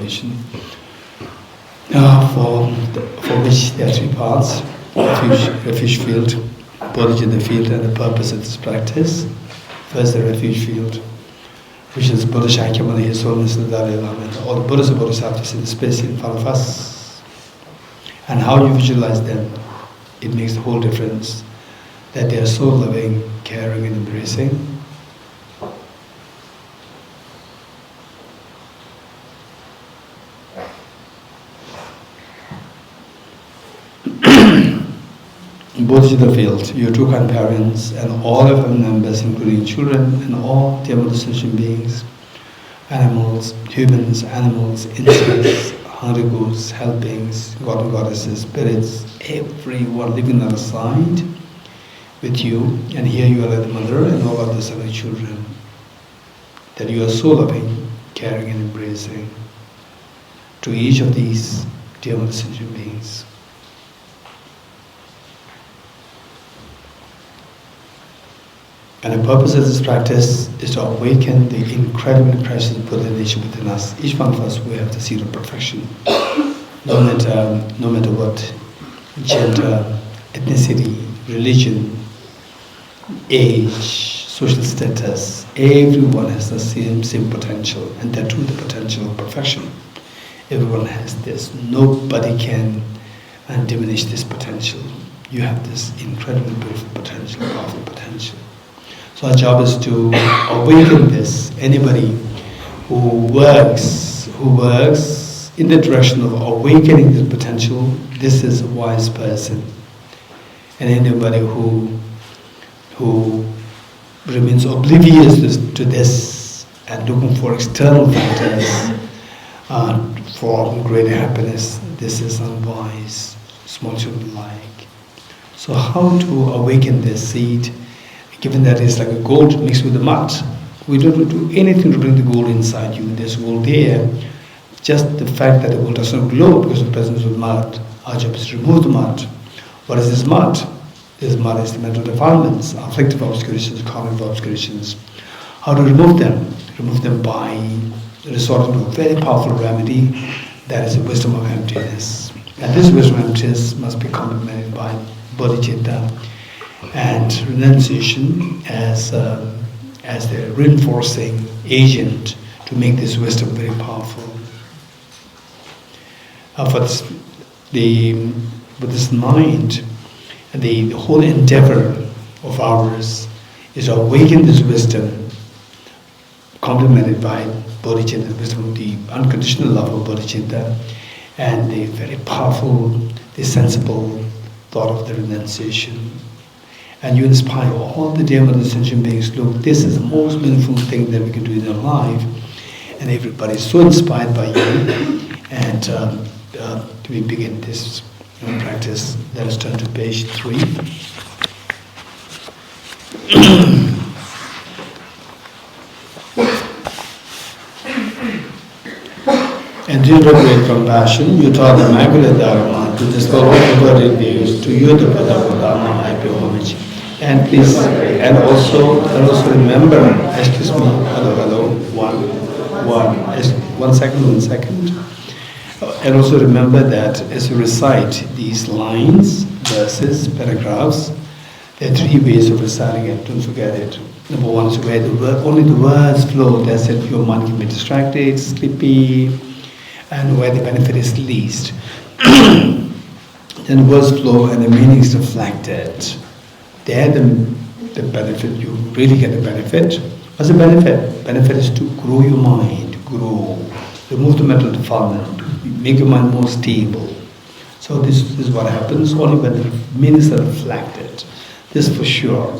explanation. For which there are three parts: refuge field, bodhicitta field, and the purpose of this practice. First, the refuge field, which is Buddha Shakyamuni, His Holiness the Dalai Lama, and all the Buddhas and Bodhisattvas in the space in front of us. And how you visualize them, it makes the whole difference. That they are so loving, caring, and embracing. Bodhicitta field, your two grandparents and all of our members, including children and all the other sentient beings, animals, humans, animals, insects, hungry ghosts, hell beings, god and goddesses, spirits, everyone living on the side with you, and here you are like the mother and all others are like children. That you are so loving, caring, and embracing to each of these dear mother sentient beings. And the purpose of this practice is to awaken the incredibly precious Buddha nature within us. Each one of us, we have the seed of perfection. No matter what gender, ethnicity, religion, age, social status, everyone has the same potential, and that too the potential of perfection. Everyone has this. Nobody can diminish this potential. You have this incredibly beautiful potential, powerful potential. So our job is to awaken this. Anybody who works in the direction of awakening this potential, this is a wise person. And anybody who remains oblivious to this and looking for external factors for greater happiness, this is unwise, small children like. So how to awaken this seed? Given that it's like a gold mixed with the mud, we don't do anything to bring the gold inside you. There's gold there. Just the fact that the gold does not glow because of the presence of mud, our job is to remove the mud. What is this mud? This mud is the mental defilements, afflictive obscurations, cognitive obscurations. How to remove them? Remove them by resorting to a very powerful remedy, that is the wisdom of emptiness. And this wisdom of emptiness must be complemented by bodhicitta and renunciation as the reinforcing agent to make this wisdom very powerful. With this mind, the whole endeavor of ours is to awaken this wisdom, complemented by bodhicitta, the wisdom of the unconditional love of bodhicitta, and the very powerful, the sensible thought of the renunciation. And you inspire all the dear mother sentient beings, look, this is the most meaningful thing that we can do in our life. And everybody is so inspired by you. And we begin this practice. Let us turn to page 3. And in your great compassion, you taught the Immaculate Dharma to dispel all the worldly views. To you, the Buddha Dharma, I pay homage. And please, and also remember, excuse me, hello, one second. And also remember that as you recite these lines, verses, paragraphs, there are 3 ways of reciting it, don't forget it. Number 1 is where only the words flow, that's it, your mind can be distracted, sleepy, and where the benefit is least. Then words flow and the meaning is reflected. There the benefit, you really get the benefit. What's the benefit? Benefit is to grow your mind, remove the mental defilement, make your mind more stable. So this is what happens only when the meanings are reflected. This for sure.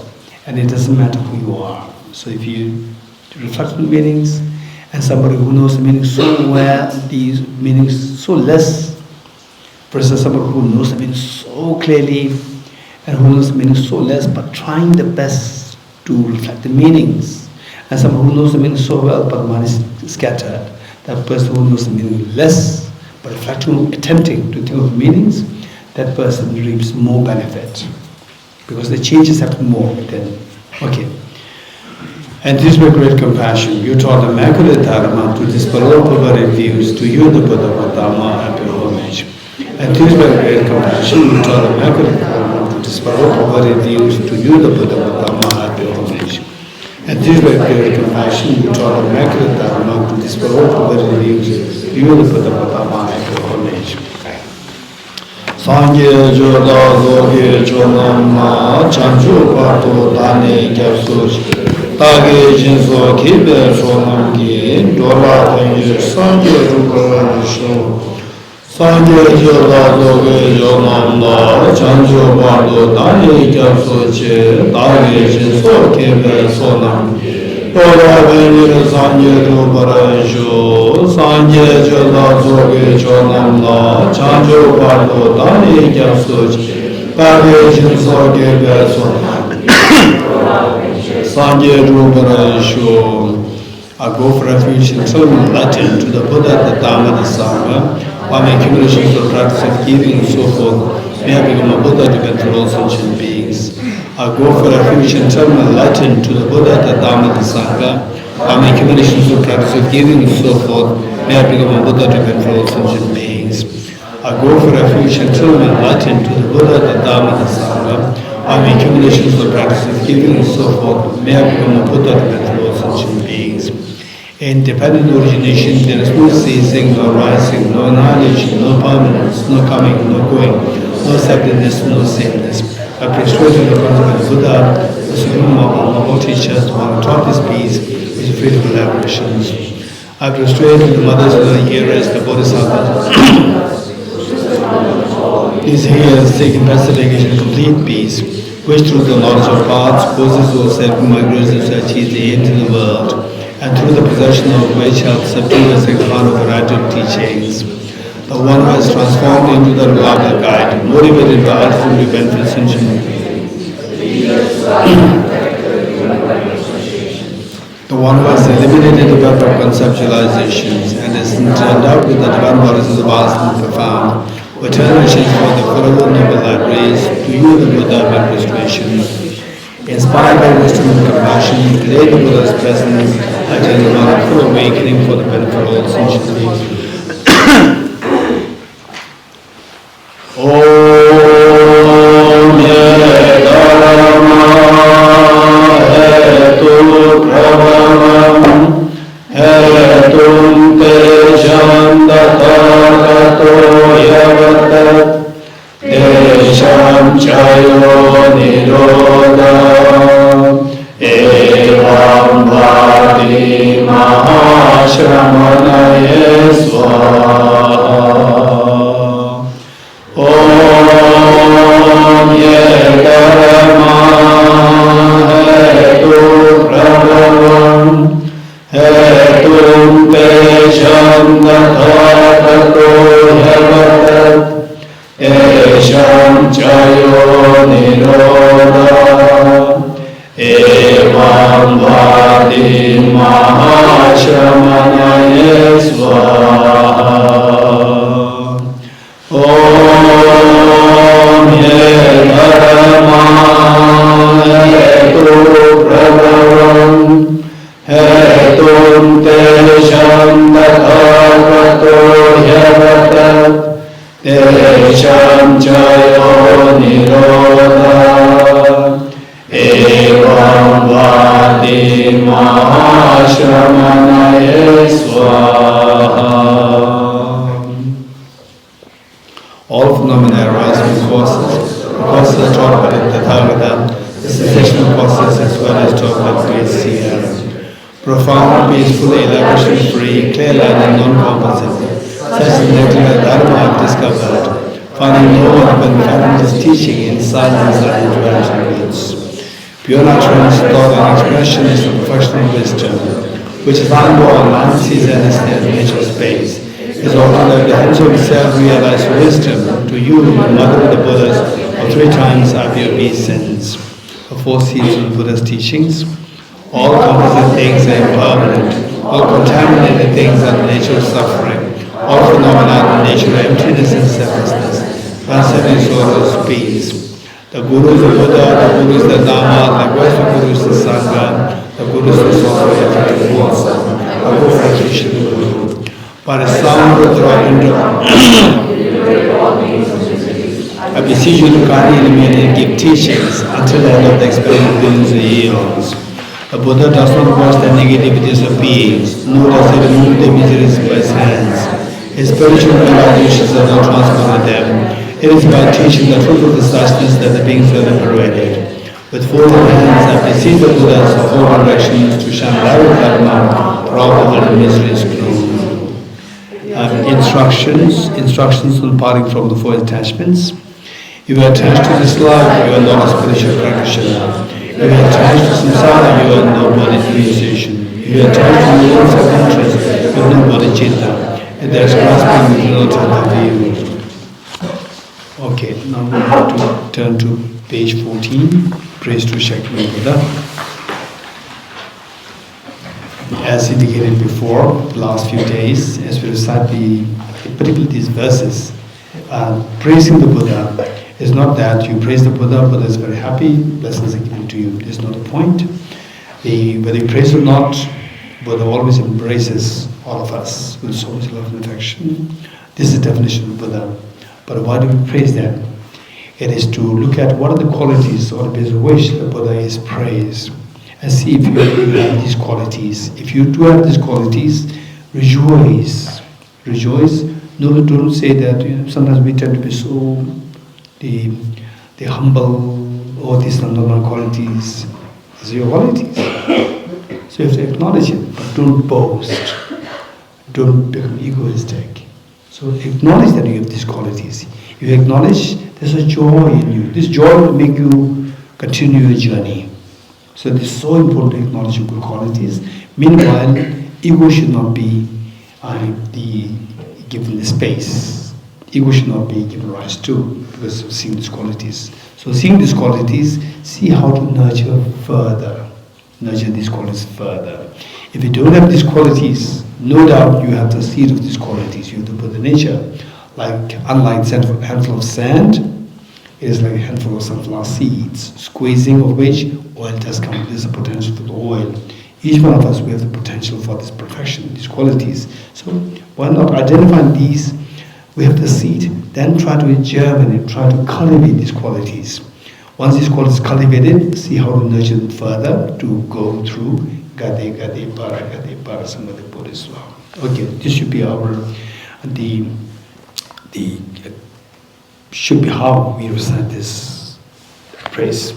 And it doesn't matter who you are. So if you reflect on the meanings, and somebody who knows the meaning so well, these meanings so less, versus somebody who knows the meaning so clearly, and who knows the meaning so less, but trying the best to reflect the meanings. And someone who knows the meaning so well, but the mind is scattered. That person who knows the meaning less, but attempting to think of the meanings, that person reaps more benefit. Because the changes happen more within. Okay. And this with great compassion, you taught the Immaculate Dharma to dispel all perverted views, to you the Buddha with Dharma and pure homage. And this with great compassion, you taught the Immaculate Dharma to dispel all perverted views, to you the Buddha with Dharma and pure homage. And this with great compassion, you taught the Immaculate Dharma to dispel all perverted views, to you the Buddha with Dharma and pure homage. Sangye joda zoge chonamma chanchu pato dane gyapsuji Tage jinso kibe sonamgi dola tenye sangye rukarasho Sangye joda zoge chonamma chanchu pato dane gyapsuji Tage jinso kibe sonamgi dola tenye sangye rukarasho Sangye joda zoge chonamma chanchu pato dane gyapsuji Tage jinso kibe sonamgi Sangye Ruparasho. I go for refuge in Latin to the Buddha, the Dhamma, the Sangha, while my accumulations of practice of giving and so forth may have become a Buddha to control all sentient beings. I go for refuge in Latin to the Buddha, the Dhamma, the Sangha, while my accumulations of practice of giving and so forth may have become a Buddha to control all sentient beings. I go for refuge in Latin to the Buddha, the Dhamma, the Sangha, while my accumulations of practice of giving and so forth may have become a Buddha to control sentient beings. In dependent origination, there is no ceasing, no rising, no knowledge, no permanence, no coming, no going, no separateness, no sameness. I persuade the concept of Buddha, the supreme of all teachers, the one who taught this peace, is free of elaborations. I persuade the mothers of the eras, the bodhisattvas, is here seeking pacification and complete peace, which through the knowledge of paths causes all self-migrations to achieve the end of the world, and through the possession of which helps subdue and expand a variety of teachings. The one who has transformed into the reliable guide, motivated by ultimately benefit sentient. The one who has eliminated the web of conceptualizations and is endowed with the divine bodies of the vast and profound, eternal wishes for the forever noble libraries, to you the Buddha of administration. Inspired by wisdom and compassion, today the Buddha's presence, I tell you about a full awakening for the benefit of all sentient beings. Om Yedharma Hetu Prabhavam Hetum Tejam Datagato Yavatat Tesham Chayo Nirodha Evam Bhati Mahashramanaye Swaha Om Yedharma Hetu Prabhavam Hetum Tesham Datagato Yavatat Tesham Chayo Nirodha Evam Bhati Mahashramanaye Swaha Om Yedharma Hetu Prabhavam Hetum Tesham Datagato Yavatat Tesham Chayo Nirodha Evam Bhati Mahashramanaye Swaha. All phenomena arise from causes taught by the Tathagata, the cessation of causes as well as taught by the great seer. Profound, peaceful, elaboration-free, clear-eyed and non-compensated. Such is exactly the Dharma I have discovered, finding no one can fathom this teaching in silence and interaction words. Pure utterance, thought and expression is the perfection of wisdom, which is unborn, unsees and is the nature of space. Is altogether the hands of self-realized wisdom. To you, the mother of the Buddhas, of 3 times appear obeisance. The 4 seeds of the Buddha's teachings. All composite things are impermanent. All contaminated things are the nature of suffering. All phenomena are the nature of emptiness and selflessness. Transcending sorrows, peace. The Guru is the Buddha, the Guru is the Dhamma, likewise the Guru is the Sangha, the Guru this is also effective was. I go for Geshe Dorji. By the sound of the rock I beseech you to kindly remain and give teachings until the end of the experiment billions of years. The Buddha does not watch the negativities of beings, nor does he remove the miseries by his hands. His spiritual realizations are not transferred to them. It is by teaching the truth of the suchness that the beings are liberated. With folded hands, I beseech the Buddhas of all directions to shine light of Dharma for all other miseries closed. Instructions on parting from the four attachments. If you are attached to this life, you are not a spiritual practitioner. If you are attached to samsara, you are no bodhi-realization. If you are attached to your own self-interest, you are no bodhicitta. And there is grasping with no other view. Okay, now we have to turn to page 14. Praise to Shakti Buddha. As indicated before, the last few days, as we recite particularly these verses, praising the Buddha is not that you praise the Buddha, Buddha is very happy, blessings are given to you. This is not the point. Whether you praise or not, Buddha always embraces all of us with so much love and affection. This is the definition of Buddha. But why do we praise them? It is to look at what are the qualities or the basis of which the Buddha is praised, and see if you have these qualities. If you do have these qualities, rejoice. Rejoice. No, don't say that. Sometimes we tend to be so the humble. Oh, these are not my qualities. These are your qualities. So you have to acknowledge it, but don't boast. Don't become egoistic. So acknowledge that you have these qualities. If you acknowledge there's a joy in you. This joy will make you continue your journey. So it is so important to acknowledge your good qualities. Meanwhile, ego should not be given the space. Ego should not be given rise to because of seeing these qualities. So seeing these qualities, see how to nurture further. Nurture these qualities further. If you don't have these qualities, no doubt you have the seed of these qualities. You have the Buddha nature. Unlike a handful of sand, it is like a handful of sunflower seeds, squeezing of which oil does come. There's a potential for the oil. Each one of us, we have the potential for this perfection, these qualities. So why not identify these? We have the seed, then try to germinate, try to cultivate these qualities. Once these qualities cultivated, see how to nurture them further to go through Gade Para some of the Bodhisattva. Okay, this should be should be how we recite this praise.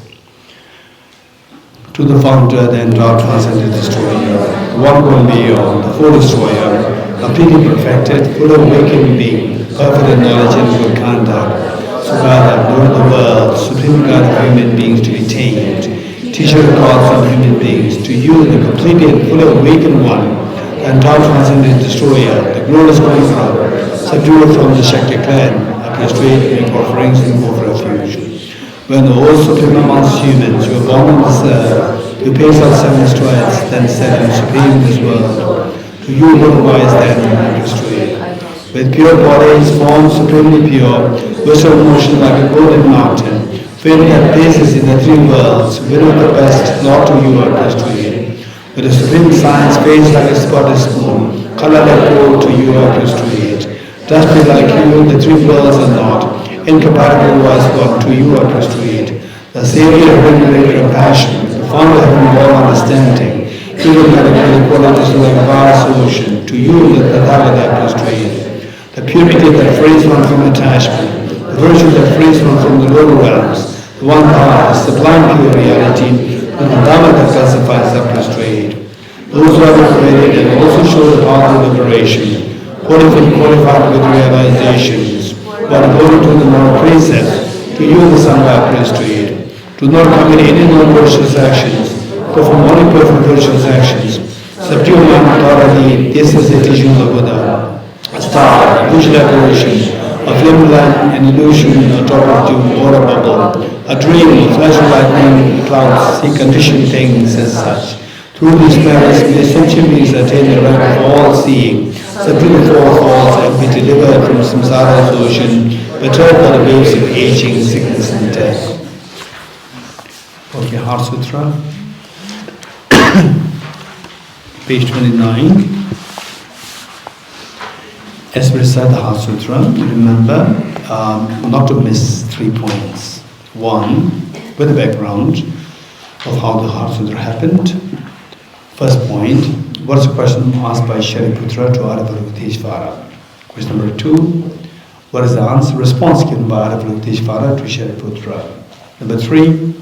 To the founder, the endowed, transcendent destroyer, the one born beyond, the full destroyer, completely perfected, full of awakened being, perfect in knowledge and good conduct, Sugata, Lord of the world, supreme God of human beings to be tamed, teacher of gods and human beings, to you, the completely and fully awakened one, the endowed, transcendent destroyer, the glorious conqueror, subdued from the Shakti clan, prostrate, make offerings and go for refuge. When the whole supreme amongst humans, you are born on this earth, you pace out 7 strides, then set him supreme in this world. To you, Lord wise, then prostrate. With pure bodies, formed supremely pure, wisdom motion like a golden mountain, filled at places in the 3 worlds, winner of the best, Lord to you are prostrate. With a supreme science, face like a spotted moon, color like gold, to you are prostrate. Just be like you, the 3 worlds are not, incompatible wise one, to you are prostrate. The Savior of great compassion, the founder of heaven all understanding, even the qualities like a vast ocean, to you the Tathagata prostrate. The purity that frees one from attachment, the virtue that frees one from the lower realms, the one power, the sublime pure reality, and the Dhamma that classifies the prostrate. Those who are liberated and also show the power of liberation, qualified with realizations, but according to the moral precepts, to you the Sangha prostrate. Do not commit any non-virtuous actions, perform only perfect virtuous actions. Subdue mind thoroughly, this is the teaching of the Buddha. A star, visual apparition, a flame light, an illusion, a drop of dew, or a bubble, a dream, a flash of lightning, clouds, see conditioned things as such. Through these merits, may sentient beings attain the rank of all-seeing, subdue the 4 falls, and be delivered from samsara's ocean, perturbed by the waves of aging, sickness, and death. Okay, Heart Sutra. page 29. As we recite the Heart Sutra, remember not to miss 3 points. One, with the background of how the Heart Sutra happened. First point, what is the question asked by Shariputra to Avalokiteshvara? Question number 2, what is the answer response given by Avalokiteshvara to Shariputra? Number 3,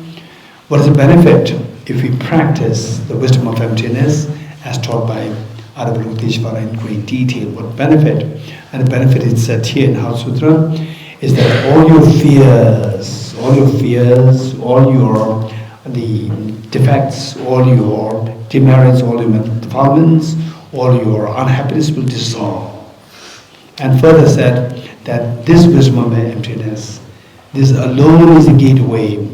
what is the benefit if we practice the wisdom of emptiness as taught by Avalokiteshvara in great detail? What benefit? And the benefit is said here in Heart Sutra is that all your fears, all your the defects, all your demerits, all your mental defilements, all your unhappiness will dissolve. And further said that this wisdom of emptiness, this alone is the gateway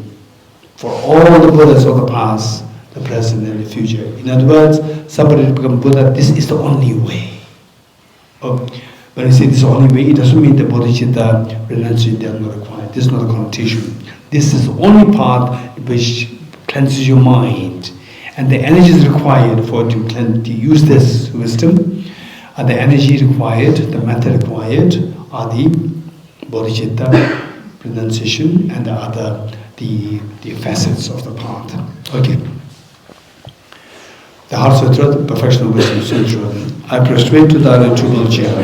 for all the Buddhas of the past, the present and the future. In other words, somebody to become Buddha, this is the only way. When I say this is the only way, it doesn't mean that bodhicitta, renunciation, they are not required. This is not a connotation. This is the only path which cleanses your mind. And the energies required for to use this wisdom, the energy required, the method required are the bodhicitta, renunciation, and the other, the facets of the path. Okay. The Heart Sutra, the Perfection of Wisdom Sutra. I prostrate to the irretrievable chair.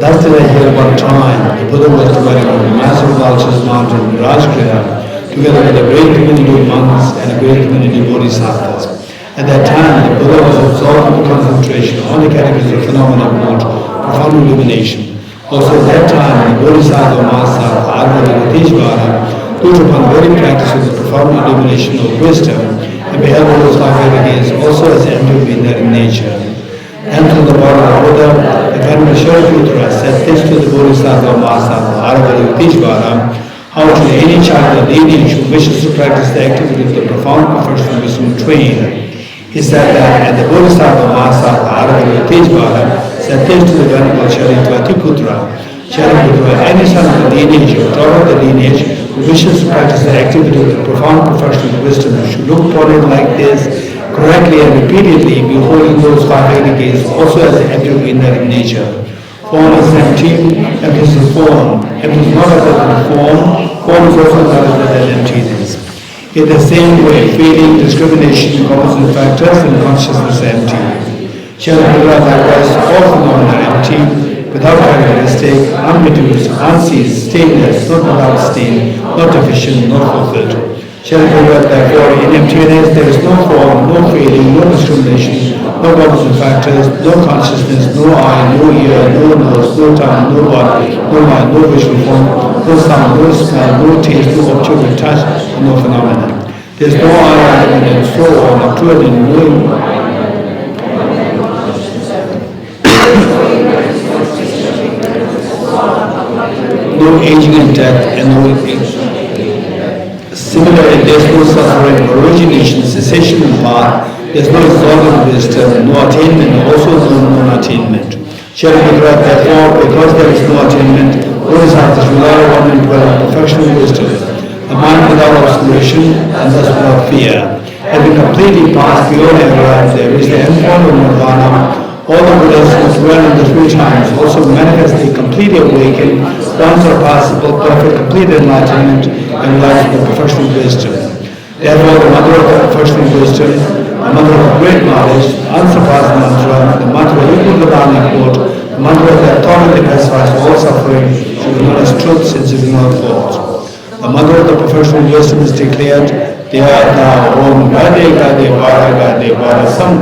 Thus did I hear one time, the Buddha was divided on the massive vulture's mountain, Rajgriha, together with a great community of monks and a great community of bodhisattvas. At that time, the Buddha was absorbed in concentration on the categories of phenomena called profound illumination. Also at that time, the Bodhisattva Master Avalokiteshvara looked upon the very practice of the profound illumination of wisdom and beheld those five ideas also as empty in nature. And to the body of Buddha, the Venerable Shariputra said this to the Bodhisattva Master Avalokiteshvara: how to any child of lineage who wishes to practice the activity of the profound perfection of wisdom train. He said that, and the Bodhisattva Master Avalokiteshvara said this to the Venerable Shariputra: any son of the lineage or daughter of the lineage who wishes to practice the activity of the profound perfection of wisdom should look upon it like this, correctly and repeatedly, beholding those five aggregates also as the empty in their nature. Form is empty, emptiness is form. Emptiness is not other than form, form is also not other than emptiness. In the same way, feeling, discrimination, composite factors, and consciousness are empty. Shariputra, likewise, all phenomena are empty, without characteristic, unproduced, unceased, stainless, not without stain, not deficient, not fulfilled. Shariputra, therefore, in emptiness there is no form, no feeling, no discrimination, no composite factors, no consciousness, no eye, no ear, no nose, no tongue, no body, no mind, no visual form, no sound, no smell, no taste, no object of touch, and no phenomenon. There is no eye, and so on, up to it in knowing. No aging and death, and no similarly, there is no suffering, origination, cessation and path. There is no exalted wisdom, no attainment, also no non-attainment. Shariputra, therefore, because there is no attainment, bodhisattvas rely on and dwell on perfection of wisdom. The mind without obscuration and thus without fear, having completely passed beyond error, there is the endpoint of nirvana. All the Buddhas who dwell in the three times also manifestly completely awakened, once are possible, perfect, complete enlightenment, and life in the perfection of wisdom. Therefore, the mother of the perfection of wisdom, the mother of great knowledge, unsurpassed mantra, the mantra equal to the Dharma quote, the mantra that totally pacifies all suffering, should be known as truth since it is not false. The mother of the perfection of wisdom is declared, Dhyata Om Gade Gade Vara Gade Vara Sam.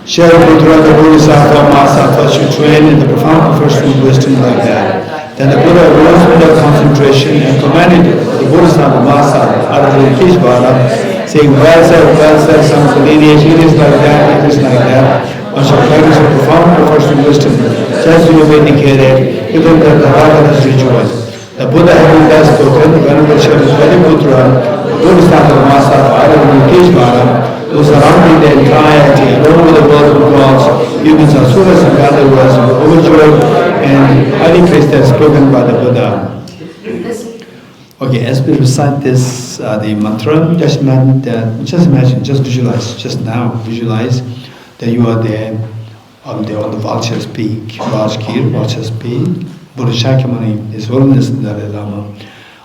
Shariputra, the Bodhisattva Master, should train in the profound perfection of wisdom like that. Then the Buddha rose without concentration and commanded the Bodhisattva Master Avalokiteshvara, saying, well said, son of the lineage, it is like that, it is like that. One shall practice a profound perfection of wisdom, just as you have indicated, even that the Raga is rejoiced. The Buddha having thus spoken, the Venerable Shariputra, the Bodhisattva Master Avalokiteshvara, who surrounding the entirety, along with the world of gods, humans, asuras, and Gandharvas, were overjoyed and highly praised as spoken by the Buddha. Okay, as we recite this, the mantra, just imagine, just visualize, just now visualize Then you are there on the Vulture's Peak, Rajgir, Vulture's Peak. Buddha Shakyamuni, His Holiness the Dalai Lama,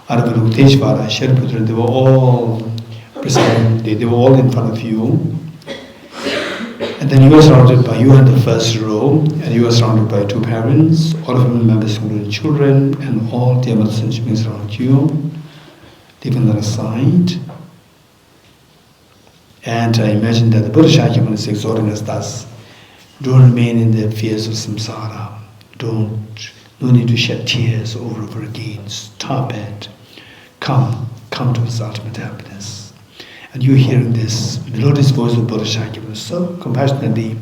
Avalokiteshvara, Shariputra, they were all present, they were all in front of you. And then you were surrounded by, you were in the first row, and you were surrounded by two parents, all of them members, including children, and all the other sentient beings around you, taken them aside. And I imagine that the Buddha Shakyamuni is exhorting us thus: don't remain in the fears of samsara. No need to shed tears over again. Stop it. Come to His ultimate happiness. And you hearing this melodious voice of Buddha Shakyamuni so compassionately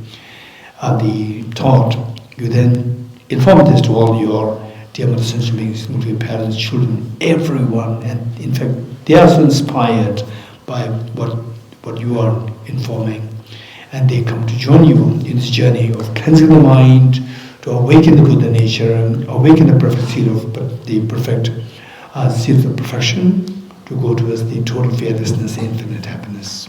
taught, you then inform this to all your dear mother sentient beings, including parents, children, everyone, and in fact they are so inspired by what you are informing, and they come to join you in this journey of cleansing the mind, to awaken the Buddha nature and awaken the perfect seed of seed of perfection, to go towards the total fearlessness and infinite happiness.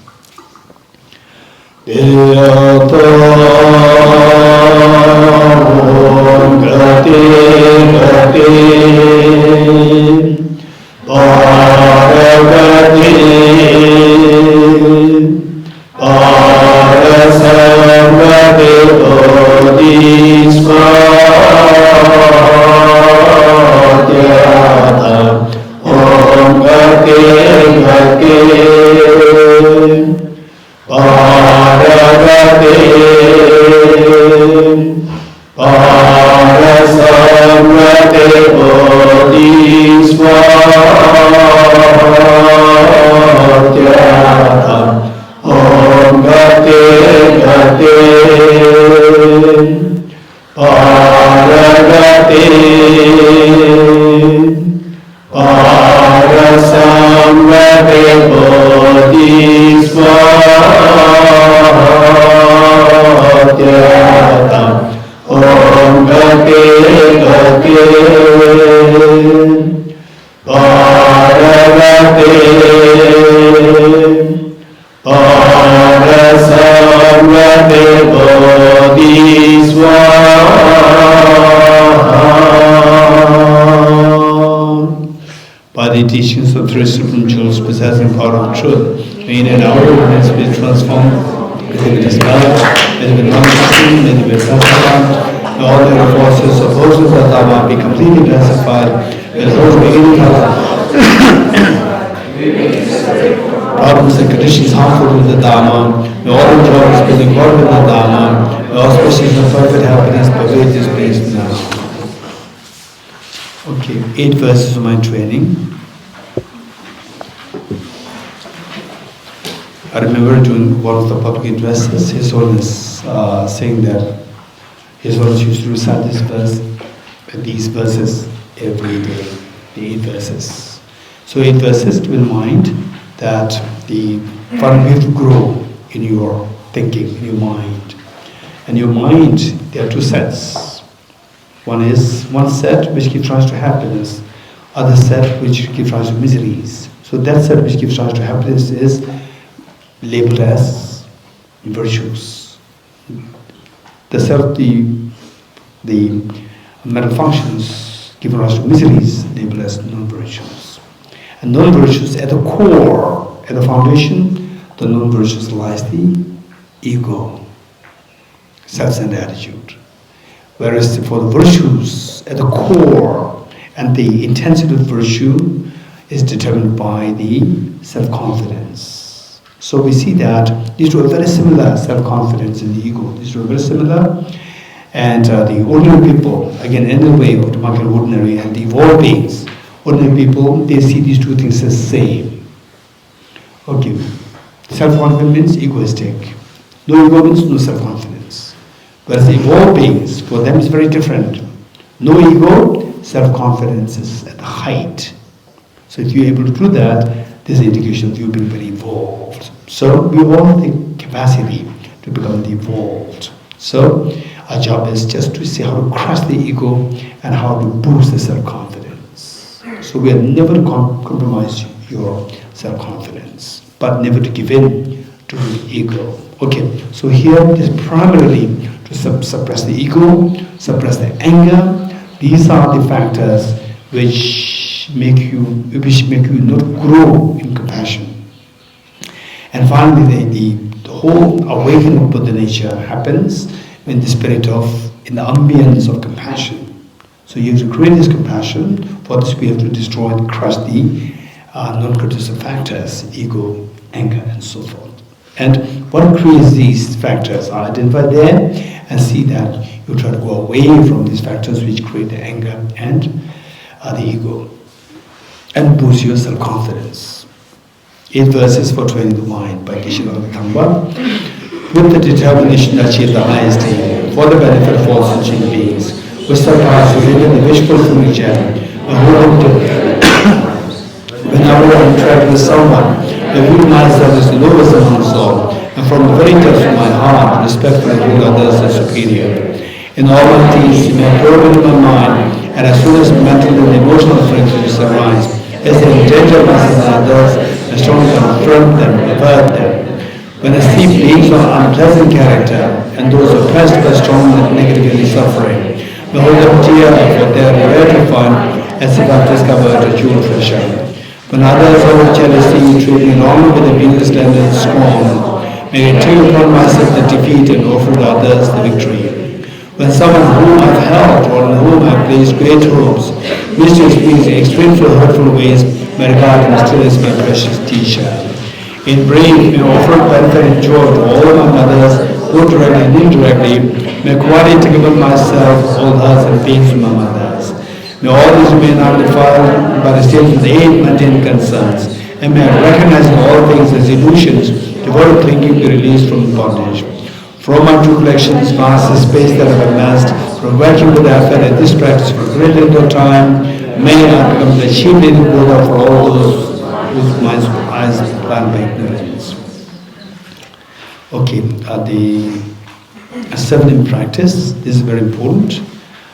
Teachings of three supreme jewels possessing power of truth, in an hour moments be transformed, may they be dispelled, may they be non-existent, may they be transformed, may all the forces opposed to the Dhamma be completely pacified, may the whole beginning problems and conditions harmful to the Dhamma, may all enjoyments be according to the Dhamma, may all species of perfect happiness pervade this place now. Okay, 8 verses of mind training. I remember during one of the public addresses, His Holiness saying that His Holiness used to recite these verses every day, the 8 verses. So 8 verses, to mind that you have to grow in your thinking, in your mind. And your mind, there are 2 sets. One set which gives rise to happiness, other set which gives rise to miseries. So that set which gives rise to happiness is labeled as virtues. The set of the mental functions given rise to miseries labeled as non-virtues. And non-virtues at the core, at the foundation, the non-virtues lies the ego, self-centered attitude. Whereas for the virtues at the core and the intensity of virtue is determined by the self-confidence. So we see that these two are very similar, self-confidence and the ego. These two are very similar. And the ordinary people, again in the way of the market ordinary and the evolved beings, ordinary people, they see these two things as same. Okay, self-confidence means egoistic. No ego means no self-confidence. Whereas the evolved beings, for them it's very different. No ego, self-confidence is at the height. So if you're able to do that, this is an indication of you being very evolved. So we all have the capacity to become evolved. So our job is just to see how to crush the ego and how to boost the self-confidence. So we are never to compromise your self-confidence, but never to give in to the ego. Okay, so here it is primarily to suppress the ego, suppress the anger. These are the factors which make you not grow in compassion. And finally, the whole awakening of Buddha nature happens in the ambience of compassion. So you have to create this compassion. For this, we have to destroy and crush the non-conducive factors, ego, anger, and so forth. And what creates these factors are identified there, and see that you try to go away from these factors which create the anger and the ego, and boost your self-confidence. 8 verses for training the mind by Geshe Dorji Damdul. With the determination to achieve the highest aim for the benefit of all sentient beings, we surpass even the wishful future, whenever I interact with someone, I view myself as the lowest among all, and from the very depths of my heart, respectfully hold others as superior. In all my deeds, may I grow into my mind, and as soon as mental and emotional friendships arise, as they endanger myself and others, I strongly confront them, avert them. When I see beings of unpleasant character, and those oppressed by strong and negatively suffering, I hold them dear, for they are rare to find, as if I've discovered a jewel treasure. When others out of jealousy treat me wrongly with abuse, slander, and scorn, may I take upon myself the defeat and offer to others the victory. When someone whom I've helped or on whom I've placed great hopes wishes to speak in extremely hurtful ways, may regard him still as my precious teacher. In brief, may offer benefit and joy to all my mothers, both directly and indirectly. May quality to give up myself, all hurts and pains to my mothers. May all these remain undefiled by the state of the 8 mundane concerns, and may I recognize in all things as illusions, devoid of clinging be released from bondage. From my true collections, vast the space that I've amassed, from working with effort and this practice for a great length of time, may I become the chief leading Buddha for all those whose minds and eyes blind by ignorance. Okay, the 7 practice, this is very important.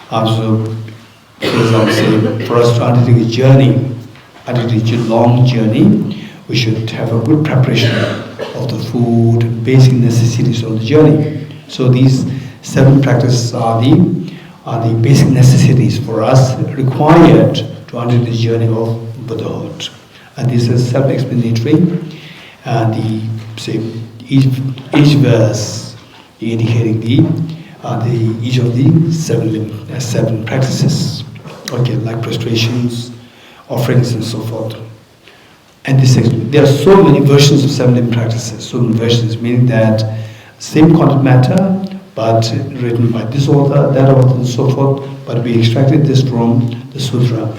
So, for example, for us to undertake a journey, undertake a long journey, we should have a good preparation of the food and basic necessities of the journey. So these 7 practices are the basic necessities for us required to undertake the journey of Buddhahood. And this is self-explanatory. Each verse indicating each of the 7 practices. Okay, like prostrations, offerings, and so forth. And there are so many versions of 7 practices. So many versions, meaning that same content matter, but written by this author, that author, and so forth. But we extracted this from the sutra,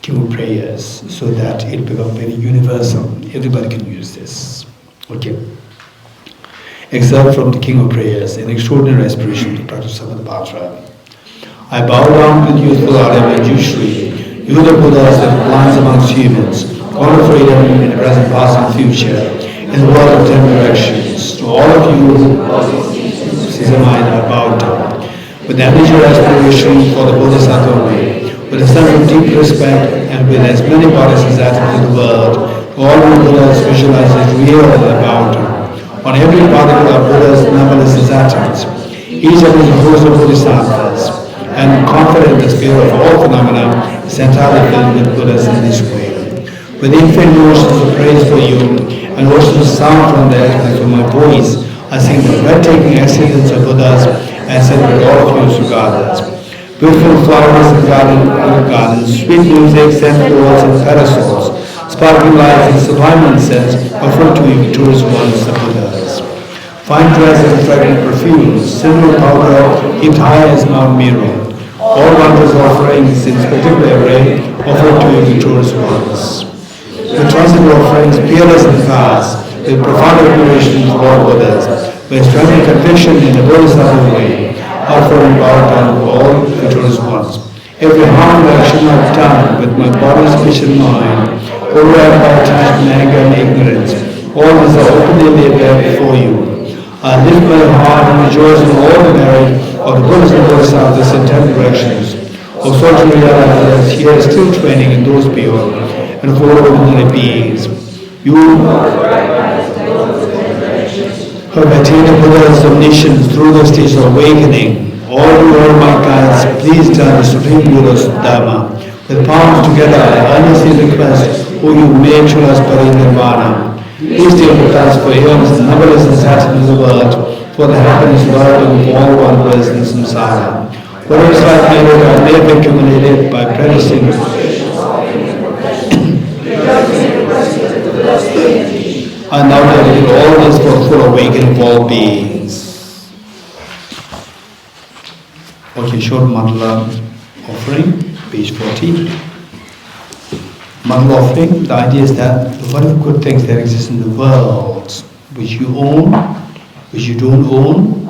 King of Prayers, so that it becomes very universal. Everybody can use this. Okay. Excerpt from the King of Prayers, an extraordinary aspiration to practice Samadhi. I bow down with youthful ardor and Jushri, you the Buddhas that lies amongst humans, God of freedom in the present, past, and future, in the world of 10 directions. To all of you, Sizamine, I bow down. With the energy of aspiration for the Bodhisattva way, with a sense of deep respect, and with as many bodies as atoms in the world, all the Buddhas visualize as real and bow down. On every particle of Buddhas, numberless as atoms. Each of them is a host of Bodhisattvas, and confident the sphere of all phenomena is entirely filled with Buddhas in this way. With infinite oceans of praise for you, and oceans of sound from the aspect of my voice, I sing the breathtaking excellence of Buddhas and celebrate all of you as regards. Beautiful flowers and gardens, sweet music, scent flowers and parasols, sparkling lights and sublime incense offered to you victorious ones, the Buddhas. Fine dress and fragrant perfumes, silver powder heaped high as Mount Meru. All wondrous offerings in spectacular array offered to you victorious ones. With transcendental offerings, peerless and fast, with profound admiration for all Buddhas, with strength and conviction in the Bodhisattva way, offer and bow down to all victorious ones. Every harm that I should not have done with my body, speech, and mind, overwhelmed by attachment, anger, and ignorance, all these are openly laid bare before you. I lift my heart and rejoice in all the merit of the Buddhas and Bodhisattvas in 10 directions. Also to realize that here is still training in those beyond, and for all ordinary beings. You Have attained the Buddha's omniscience through the stage of awakening. All Lord my guides, please turn the Supreme Buddha's Dharma. With palms together, I earnestly request, who you may show us Parinirvana. Please dear Buddhas, for eons and numberless in the world, for the happiness of all wanderers in samsara. Whatever is right merit may be accumulated by practicing. And now dedicated all this for full awakening of all beings. Okay, short mandala offering, page 40. Mandala offering, the idea is that whatever good things that exist in the world, which you own, which you don't own,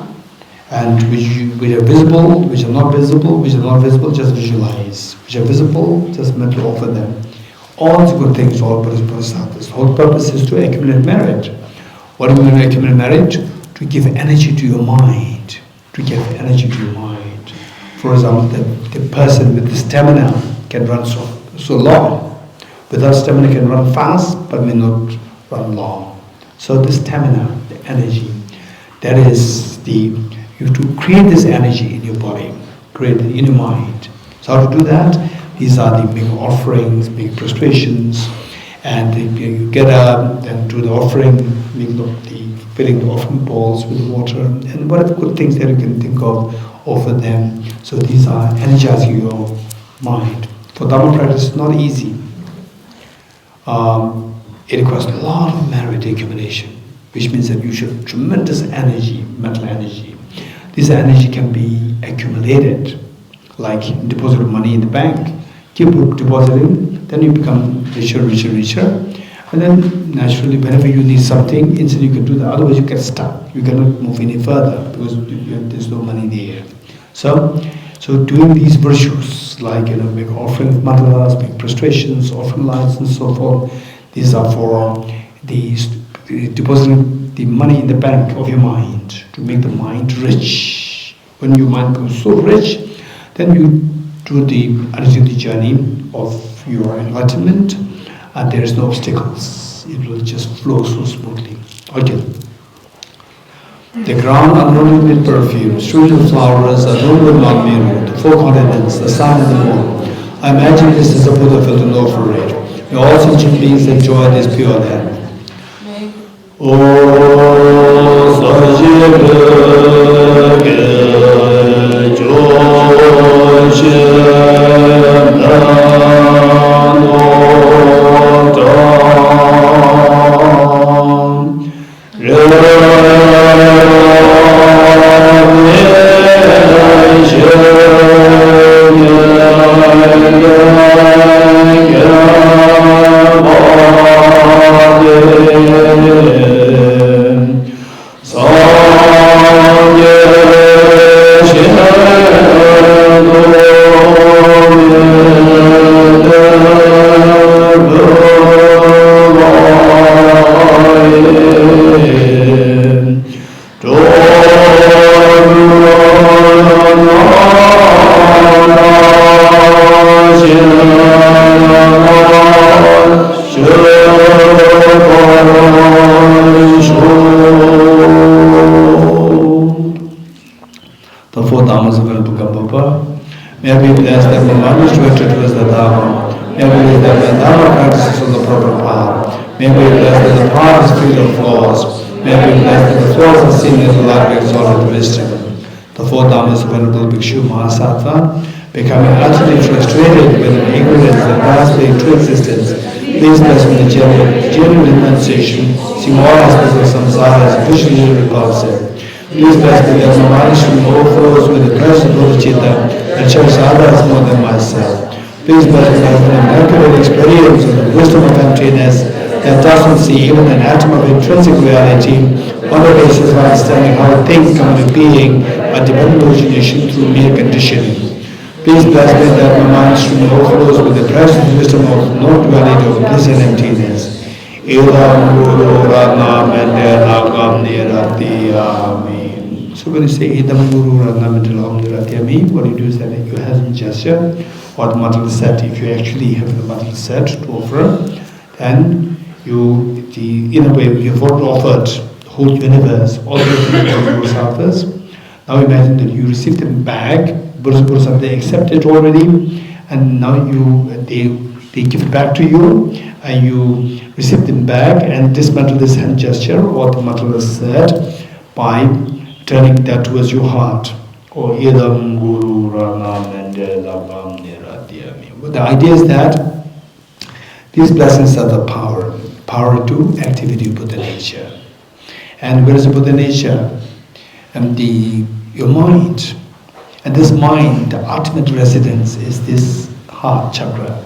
and which are visible, which are not visible, just visualize. Which are visible, just mentally offer them. All the good things, all bodhisattvas. The whole purpose is to accumulate merit. What do you mean to accumulate merit? To give energy to your mind. To give energy to your mind. For example, the person with the stamina can run so long. Without stamina can run fast, but may not run long. So the stamina, the energy, that is you have to create this energy in your body, create it in your mind. So how to do that? These are the big offerings, big prostrations, and you get up and do the offering, filling the offering bowls with water, and whatever good things that you can think of, offer them. So these are energizing your mind. For Dharma practice, it's not easy. It requires a lot of merit accumulation, which means that you should have tremendous energy, mental energy. This energy can be accumulated, like deposit of money in the bank. Keep depositing, then you become richer. And then naturally, whenever you need something, instantly you can do that. Otherwise, you get stuck. You cannot move any further because there's no money in the air. So doing these virtues, like make offering of mandalas, make prostrations, offering lights, and so forth. These are for depositing the money in the bank of your mind to make the mind rich. When your mind becomes so rich, then you do the journey of your enlightenment, and there is no obstacles. It will just flow so smoothly. Okay. The ground adorned with perfume, streets of flowers adorned with non-mirror, the four continents, the sun and the moon. I imagine this is a Buddha filled and over it. May all sentient beings enjoy this pure land. May I be blessed that my mind is directed towards the Dharma. May I be blessed that my Dharma practices on the proper path. May I be blessed that the path is free of flaws. May I be blessed that the flaws are seen as the light of exalted wisdom. The four Dhammas of Venerable Bhikshu Mahasattva, becoming utterly frustrated with an ignorance that grasping true existence, please bless me the genuine renunciation, seeing all aspects of samsara as visually repulsive. Please bless me that my mind overflows with the presence of bodhicitta and cherishes others more than myself. Please bless me that an accurate experience of the wisdom of emptiness that doesn't see even an atom of intrinsic reality on the basis of understanding how things come into being by dependent origination through mere conditioning. Please bless me that my mind stream overflows with the presence wisdom of non-duality of bliss and emptiness. Ilam Guru Ranam Nagam Nirati Amin. So when you say Idam Guru Ranam Nirati Amin, what you do is that you have a gesture or the material set. If you actually have the material set to offer, then in a way, you've offered the whole universe, all the bodhisattvas. Now imagine that you received them back, bodhisattvas, they accept it already, and now they give it back to you, and you receive them back and dismantle this hand gesture, or the mantra is said, by turning that towards your heart. Or idam guru ranam nendelabam niratyami. The idea is that these blessings are the power to activate your Buddha nature. And where is the Buddha nature? And your mind. And this mind, the ultimate residence is this heart chakra.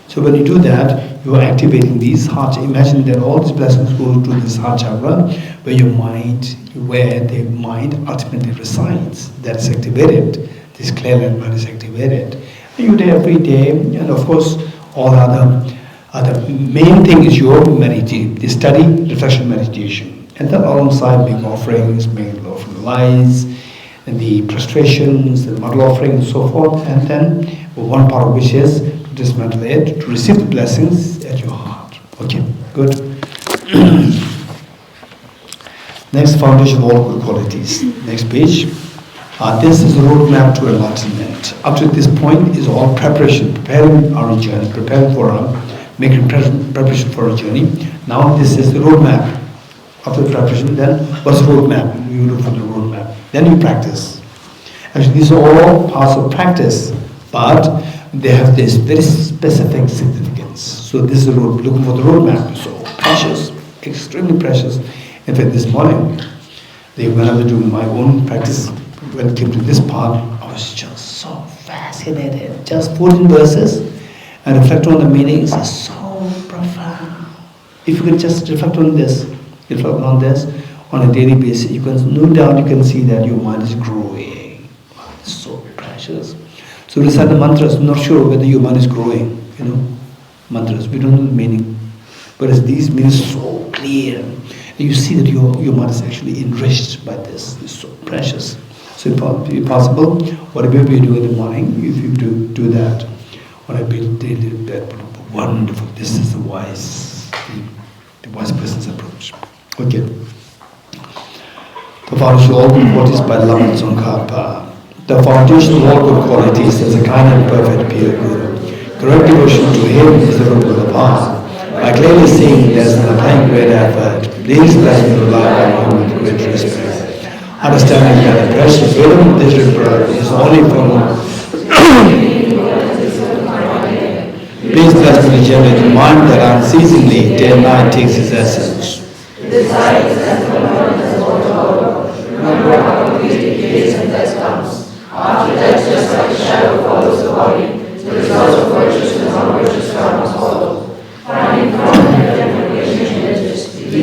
So when you do that, you are activating these heart. Imagine that all these blessings go to this heart chakra, where the mind ultimately resides. That is activated. This clear mind is activated. And you do every day, and of course, all other main thing is your meditation, the study, reflection, meditation, and then alongside make offerings, make lights, and the prostrations, the model offering, and so forth. And then one part of which is to dismantle it, to receive the blessings at your heart. Okay, good. Next, foundation of all good qualities. Next page. This is a roadmap to enlightenment. Up to this point is all preparation, preparing our journey, making preparation for our journey. Now this is the roadmap. After the preparation, then what's the roadmap? You look for the roadmap. Then you practice. Actually, these are all parts of practice, but they have this very specific significance. So this is the road, looking for the roadmap. So precious, extremely precious. In fact, this morning, when I was doing my own practice, when it came to this part, I was just so fascinated. Just 14 verses and reflect on the meanings is so profound. If you can just reflect on this on a daily basis, you can, no doubt you can see that your mind is growing. Wow, it's so precious. So recite the mantras, not sure whether your mind is growing, mantras, we don't know the meaning. Whereas these meanings so clear. And you see that your mind is actually enriched by this. It's so precious. So if possible, whatever you do in the morning, if you do that, what I build daily, that wonderful. This is the wise person's approach. Okay. The foundation of all good qualities by Lama Tsongkhapa. The foundation of all good qualities is a kind and perfect pure Guru. Correct devotion to him is the root of the path. By clearly seeing there's an applying great effort, please bless me to rely on him with great respect. Understanding that the precious freedom of digital birth is only from please bless me to generate a mind that unceasingly, day and night, takes its essence. After death, just like a shadow follows the body, the result of virtuous and unvirtuous karmas follow. Finding from to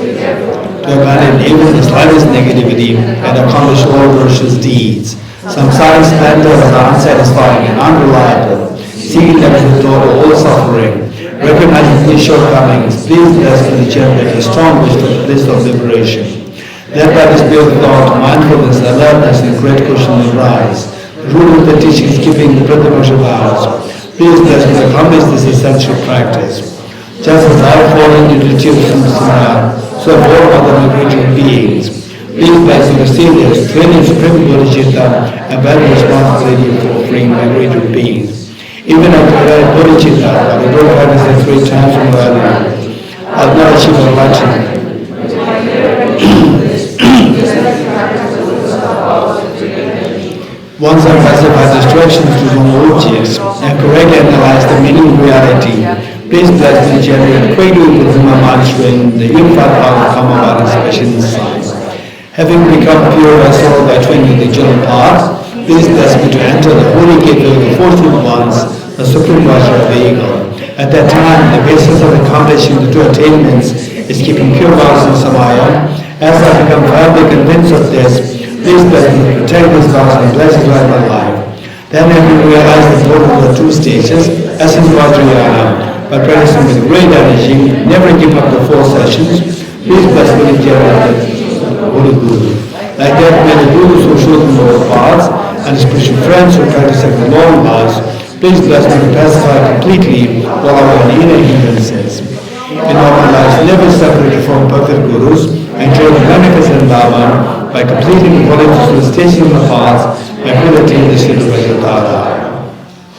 be careful. To abandon even the slightest negativity and accomplish all virtuous deeds. Samsara splendor is unsatisfying and unreliable. Seeking that to withdraw all suffering. Recognizing these shortcomings, please bless me to generate a strong wish for the bliss of liberation. Led by the spirit of thought, mindfulness, alertness, and great cushion will rise. The rule of the teaching is keeping the Pratyaksha vows. Please bless me to accomplish this essential practice. Just as I have fallen into the tears of Samsara, so have all other liberated beings. Please bless me to see this, training supreme bodhicitta, and bear the responsibility for freeing liberated beings. Even after I bodhicitta, I will go practice it 3 times from earlier. I have not achieved enlightenment. Once I pacify distractions to wrong objects and correctly analyze the meaning of reality, please bless me to generate quickly within my mind stream the unified power of Kamabhara expression inside. Having become pure vessel by training the general path, please bless me to enter the holy gateway of the 14th ones, the supreme Vajra vehicle. At that time, the basis of accomplishing the 2 attainments is keeping pure vows in Samaya. As I become firmly convinced of this, please bless me to protect this vows and bless it right my life. Then having realized the both of the 2 stages, essence Vajrayana, by practicing with great energy, never give up the 4 sessions, please bless me to generate the Holy Guru. Like that, may the Gurus who show them all paths and the spiritual friends who practice at the long lives, please bless me to pacify completely all our inner hindrances. in our lives, never separated from perfect gurus, enjoy the magnificent Dharma by completing the qualities of the station of the paths, by meditating the state of Vajradhara.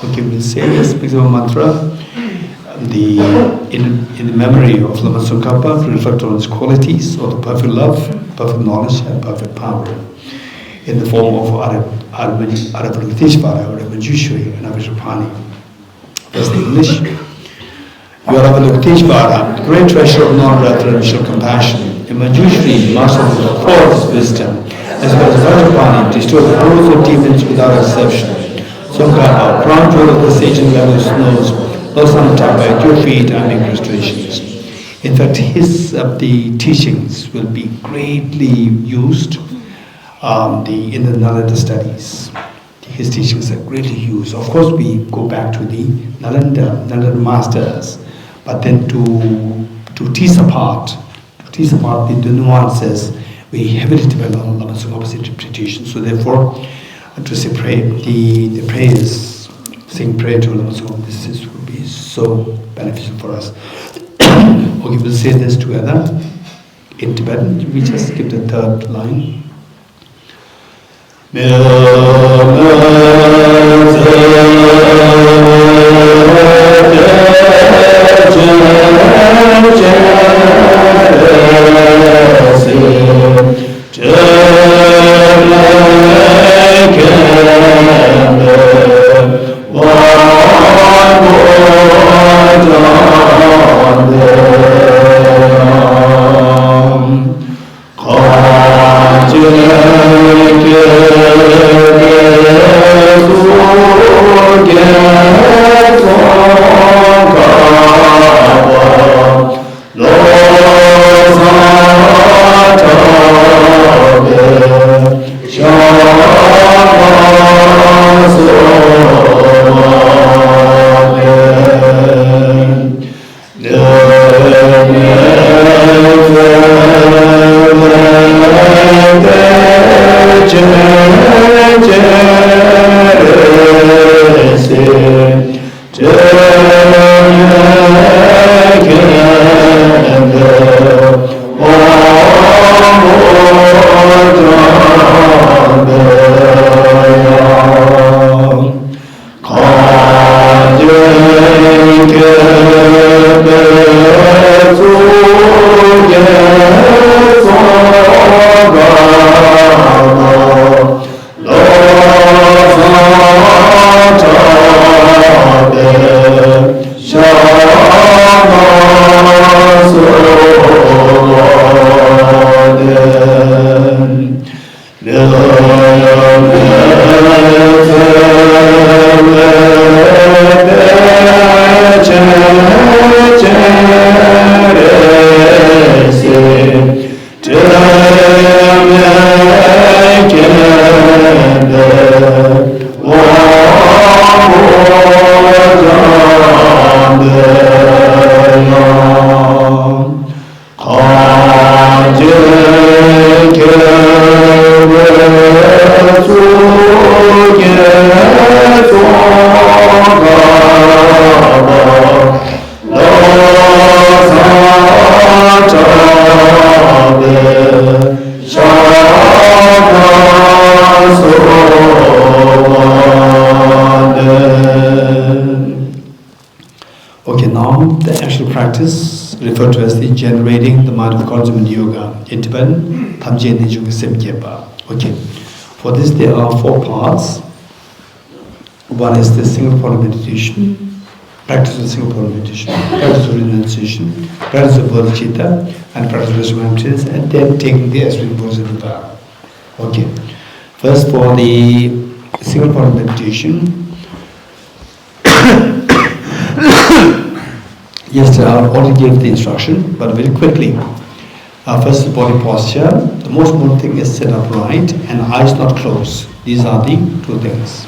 Okay, we'll say this Bhikshava mantra in the memory of Lama Tsongkhapa to reflect on its qualities of the perfect love, perfect knowledge, and perfect power, in the form of Aravatishvara, or Manjushri, and Avijapani. That's the English. You are Aravatishvara, great treasure of non-referential compassion. In Manjushri, master of the fourth wisdom, as well as Avijapani, destroy the rules of demons without exception. Tsongkhapa, crown jewel of the sage and level knows, lost on the top by your feet and make restorations. In fact, the teachings will be greatly used in the Nalanda studies. His teachings are greatly used. Of course, we go back to the Nalanda masters, but then to tease apart the nuances, we heavily depend on Lama Tsongkhapa's interpretation. So therefore, to say the prayers, sing prayer to Lama Tsongkhapa, this will be so beneficial for us. Okay, we'll say this together in Tibetan. We just skip the third line. Referred to as the generating the mind of consummate yoga in Tibetan, Tamje Nijuga Semkyepa. Okay, for this there are 4 parts. One is the single point of meditation, practice of single point of meditation, practice of renunciation, practice of bodhicitta, and practice of wisdom of emptiness, and then taking the astral bodhisattva. Okay, first for the single point of meditation. Yesterday I already gave the instruction, but very quickly. First the body posture. The most important thing is sit upright and eyes not closed. These are the 2 things.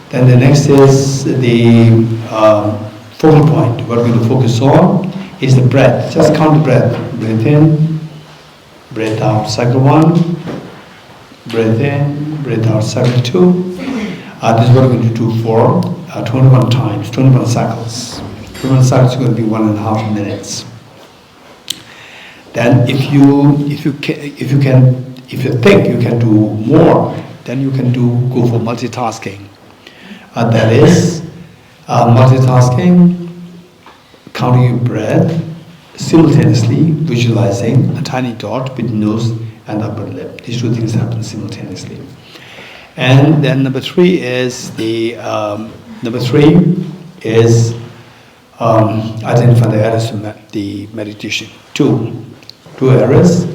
Then the next is the focal point. What we're going to focus on is the breath. Just count the breath. Breathe in, breathe out, cycle 1. Breathe in, breathe out, cycle 2. This is what we're going to do for 21 times, 21 cycles. 21 cycles is going to be 1.5 minutes. Then if you think you can do more, then you can go for multitasking. That is multitasking, counting your breath, simultaneously visualizing a tiny dot with nose and upper lip. These two things happen simultaneously. And then number three is identify the errors in the meditation. Two errors.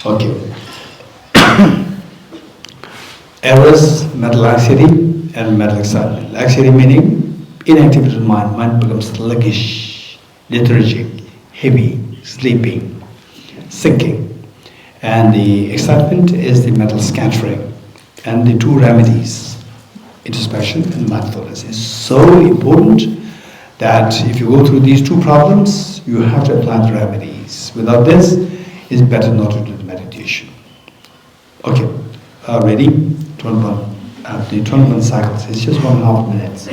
Okay. Errors, mental laxity and mental excitement. Laxity meaning inactivity of the mind. Mind becomes sluggish, lethargic, heavy, sleeping, sinking. And the excitement is the mental scattering. And the two remedies, introspection and mindfulness, is so important that if you go through these two problems, you have to apply the remedies. Without this, it's better not to do the meditation. Okay, ready? 21. The 21 cycles. It's just 1.5 minutes.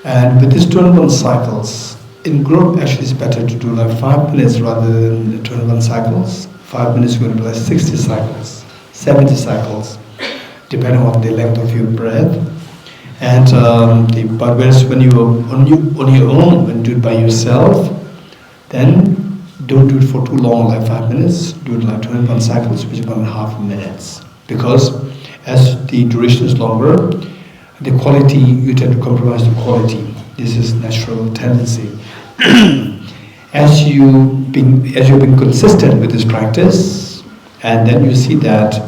And with these 21 cycles, in group actually it's better to do like 5 minutes rather than 21 cycles. 5 minutes you're going to do like 60 cycles, 70 cycles, depending on the length of your breath. And but whereas when you're on your own, when you do it by yourself, then don't do it for too long, like 5 minutes. Do it like 21 cycles, which is 1.5 minutes. Because as the duration is longer, the quality, you tend to compromise the quality. This is natural tendency. As you've been consistent with this practice, and then you see that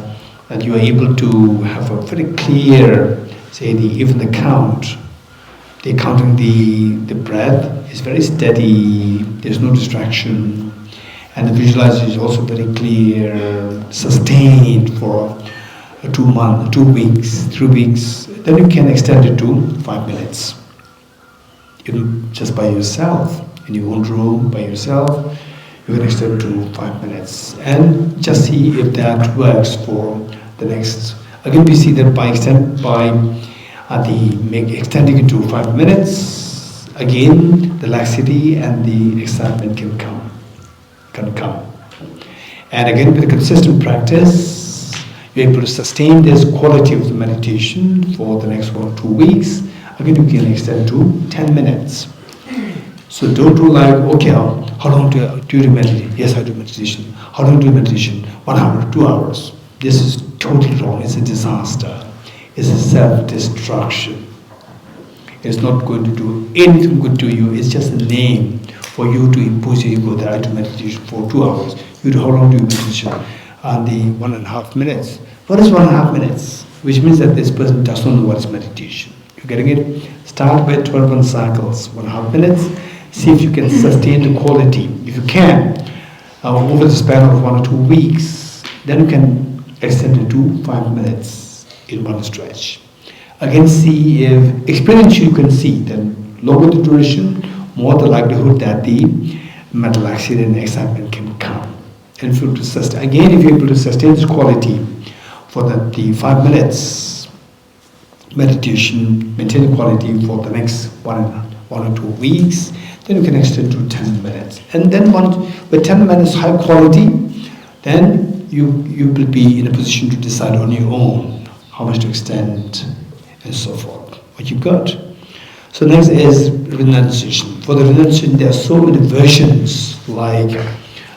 you are able to have a very clear, say even the count, the counting the breath is very steady. There's no distraction, and the visualization is also very clear, sustained for 2 months, 2 weeks, 3 weeks. Then you can extend it to 5 minutes. Just by yourself, in your own room, by yourself, you can extend it to 5 minutes. And just see if that works for the next. Again, we see that by extending it to 5 minutes, again, the laxity and the excitement can come. And again, with consistent practice, you're able to sustain this quality of the meditation for the next 1 or 2 weeks, again you can extend to 10 minutes. So don't do like, okay, how long do you meditate? Yes, I do meditation. How long do you meditation? 1 hour, 2 hours. This is totally wrong. It's a disaster. It's a self-destruction. It's not going to do anything good to you. It's just a name for you to impose your ego that I do meditation for 2 hours. You do how long do you meditation? And the 1.5 minutes. What is 1.5 minutes? Which means that this person does not know what is meditation. You getting it? Start with 12 cycles, 1.5 minutes. See if you can sustain the quality. If you can, over the span of 1 or 2 weeks, then you can extend it to 5 minutes in one stretch. Again, see if experientially you can see, then longer the duration, more the likelihood that the mental accident and excitement can come. And if you sustain, again, if you're able to sustain this quality for the 5 minutes meditation, maintain the quality for the next 1 or 2 weeks, then you can extend to 10 minutes. And then with 10 minutes high quality, then you will be in a position to decide on your own how much to extend and so forth, what you got. So next is renunciation. For the renunciation, there are so many versions like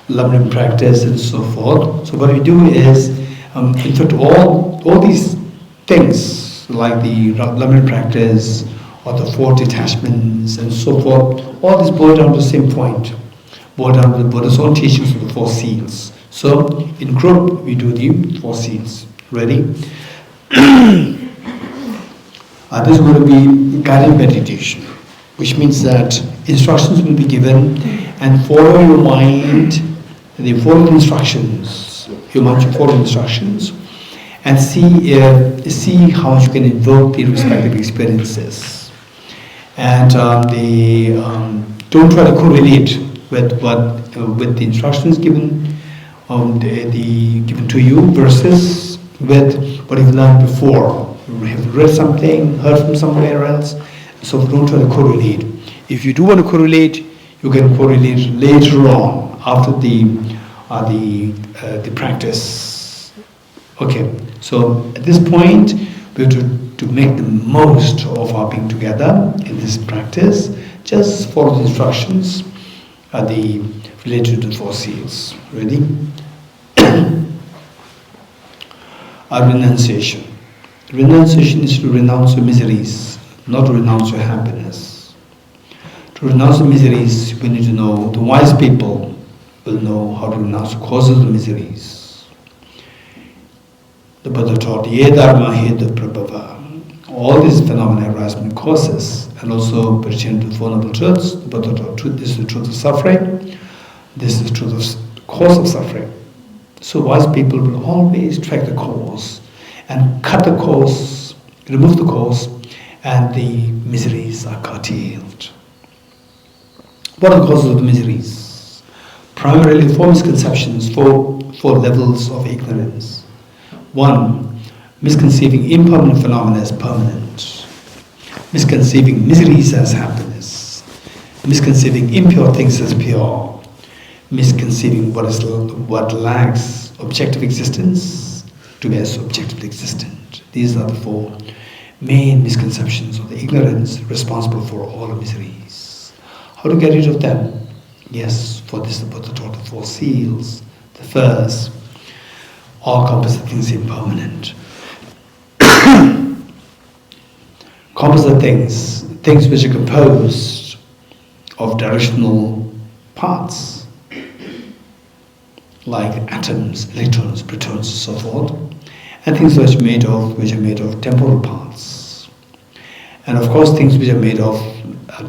loving practice and so forth. So what we do is, in fact, all these things like the loving practice or the 4 detachments and so forth, all this boil down to the same point, boil down to the Buddha's own teachings of the 4 seals. So in group we do the 4 seals. Ready? This is going to be guided meditation, which means that instructions will be given and follow your mind, the follow instructions, your mind should follow instructions and see how you can invoke the respective experiences. And don't try to correlate with the instructions given given to you versus with what you've learned before. You have read something, heard from somewhere else, so don't try to correlate. If you do want to correlate, you can correlate later on after the practice. Okay, so at this point we have to make the most of our being together in this practice. Just follow the instructions related to the 4 seals. Ready? Renunciation. Renunciation is to renounce your miseries, not to renounce your happiness. To renounce the miseries, we need to know, the wise people will know how to renounce the causes of the miseries. The Buddha taught, Ye Dharma He Prabhava. All these phenomena arise from causes and also pertain to Four Noble Truths. The Buddha taught, this is the truth of suffering, this is the truth of the cause of suffering. So wise people will always track the cause and cut the cause, remove the cause, and the miseries are curtailed. What are the causes of the miseries? Primarily 4 misconceptions, 4 levels of ignorance. 1, misconceiving impermanent phenomena as permanent. Misconceiving miseries as happiness. Misconceiving impure things as pure. Misconceiving what lacks objective existence to be as objectively existent. These are the 4 main misconceptions of the ignorance responsible for all the miseries. How to get rid of them? Yes, for this the Buddha taught the 4 seals. The first, all composite things impermanent. Composite things which are composed of directional parts, like atoms, electrons, protons, and so forth, and things which are made of temporal parts, and of course things which are made of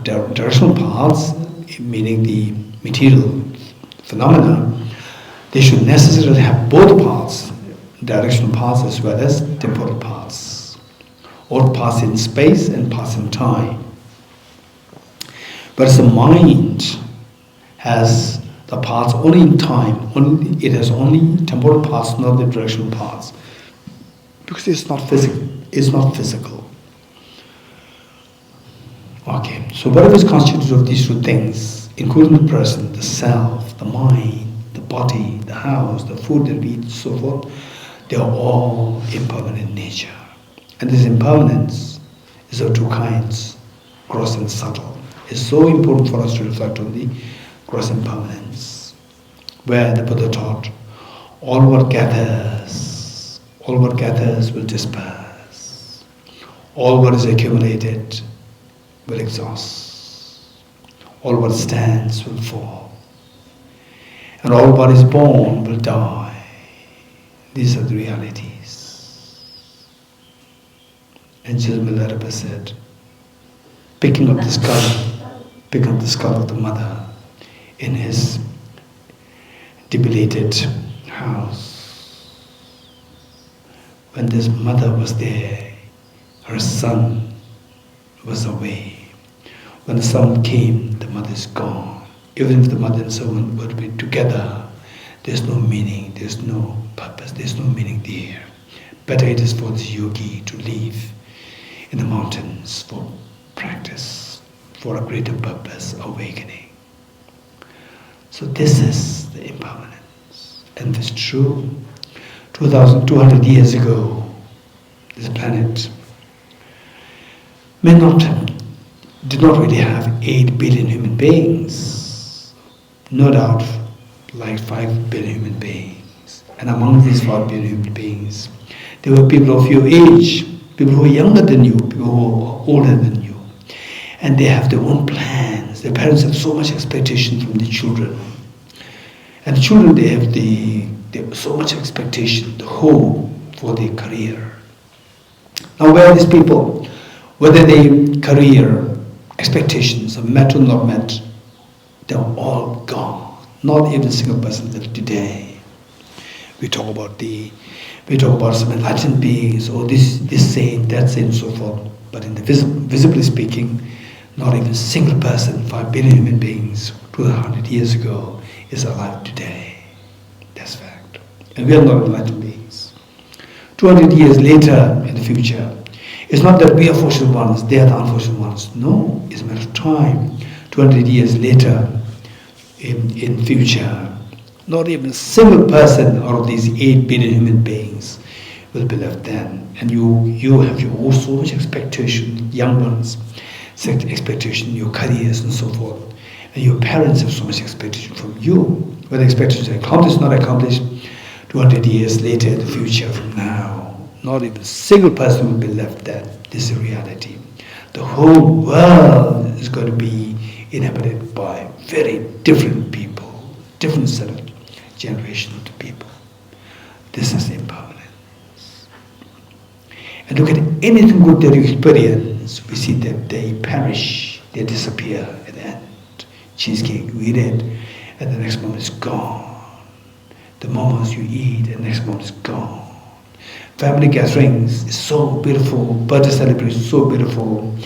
directional parts, meaning the material phenomena. They should necessarily have both parts, directional parts as well as temporal parts, or parts in space and parts in time. Whereas the mind has the parts only in time, it has only temporal parts, not the directional parts, because it's not physical. Okay, so whatever is constituted of these 2 things, including the person, the self, the mind, the body, the house, the food that we eat, so forth, They are all impermanent in nature. And this impermanence is of two kinds, gross and subtle. It's so important for us to reflect on the gross impermanence, where the Buddha taught, all what gathers will disperse. All what is accumulated will exhaust. All what stands will fall. And all what is born will die. These are the realities. And Jesus Milarepa said, picking up the skull of the mother in his debilitated house. When this mother was there, her son was away. When the son came, the mother is gone. Even if the mother and son would be together, there's no meaning, there's no purpose, there's no meaning there. Better it is for this yogi to live in the mountains for practice, for a greater purpose, awakening. So this is the impermanence. And it's true. 2,200 years ago, this planet did not really have 8 billion human beings. No doubt, like 5 billion human beings. And among these 5 billion human beings, there were people of your age, people who were younger than you, people who were older than you. And they have their own plans. Their parents have so much expectation from the children. And the children, they have so much expectation, the hope for their career. Now where are these people? Whether their career expectations are met or not met, they're all gone. Not even a single person left today. We talk about some enlightened beings, or this saint, that saint, and so forth. But in the visibly speaking, not even a single person, 5 billion human beings, 200 years ago, is alive today. That's fact. And we are not enlightened beings. 200 years later, in the future, it's not that we are fortunate ones, they are the unfortunate ones. No, it's a matter of time. 200 years later, in future, not even a single person out of these 8 billion human beings will be left then. And you have your own so much expectation, young ones, expectation, your careers and so forth. And your parents have so much expectation from you. Whether expectations are accomplished, not accomplished, 200 years later in the future from now, not even a single person will be left there. This is reality. The whole world is going to be inhabited by very different people, different set of generation of people. This is impermanence. And look at anything good that you experience, we see that they perish, they disappear at the end. Cheesecake, we eat it, and the next moment is gone. The moments you eat, and the next moment is gone. Family gatherings is so beautiful, birthday celebration is so beautiful,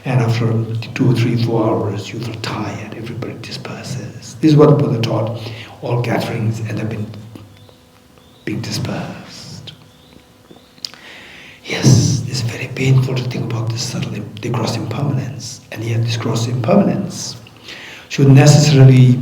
and after 2, 3, 4 hours you feel tired, everybody disperses. This is what the Buddha taught. All gatherings end up being dispersed. Yes, it's very painful to think about this the gross impermanence, and yet this gross impermanence should necessarily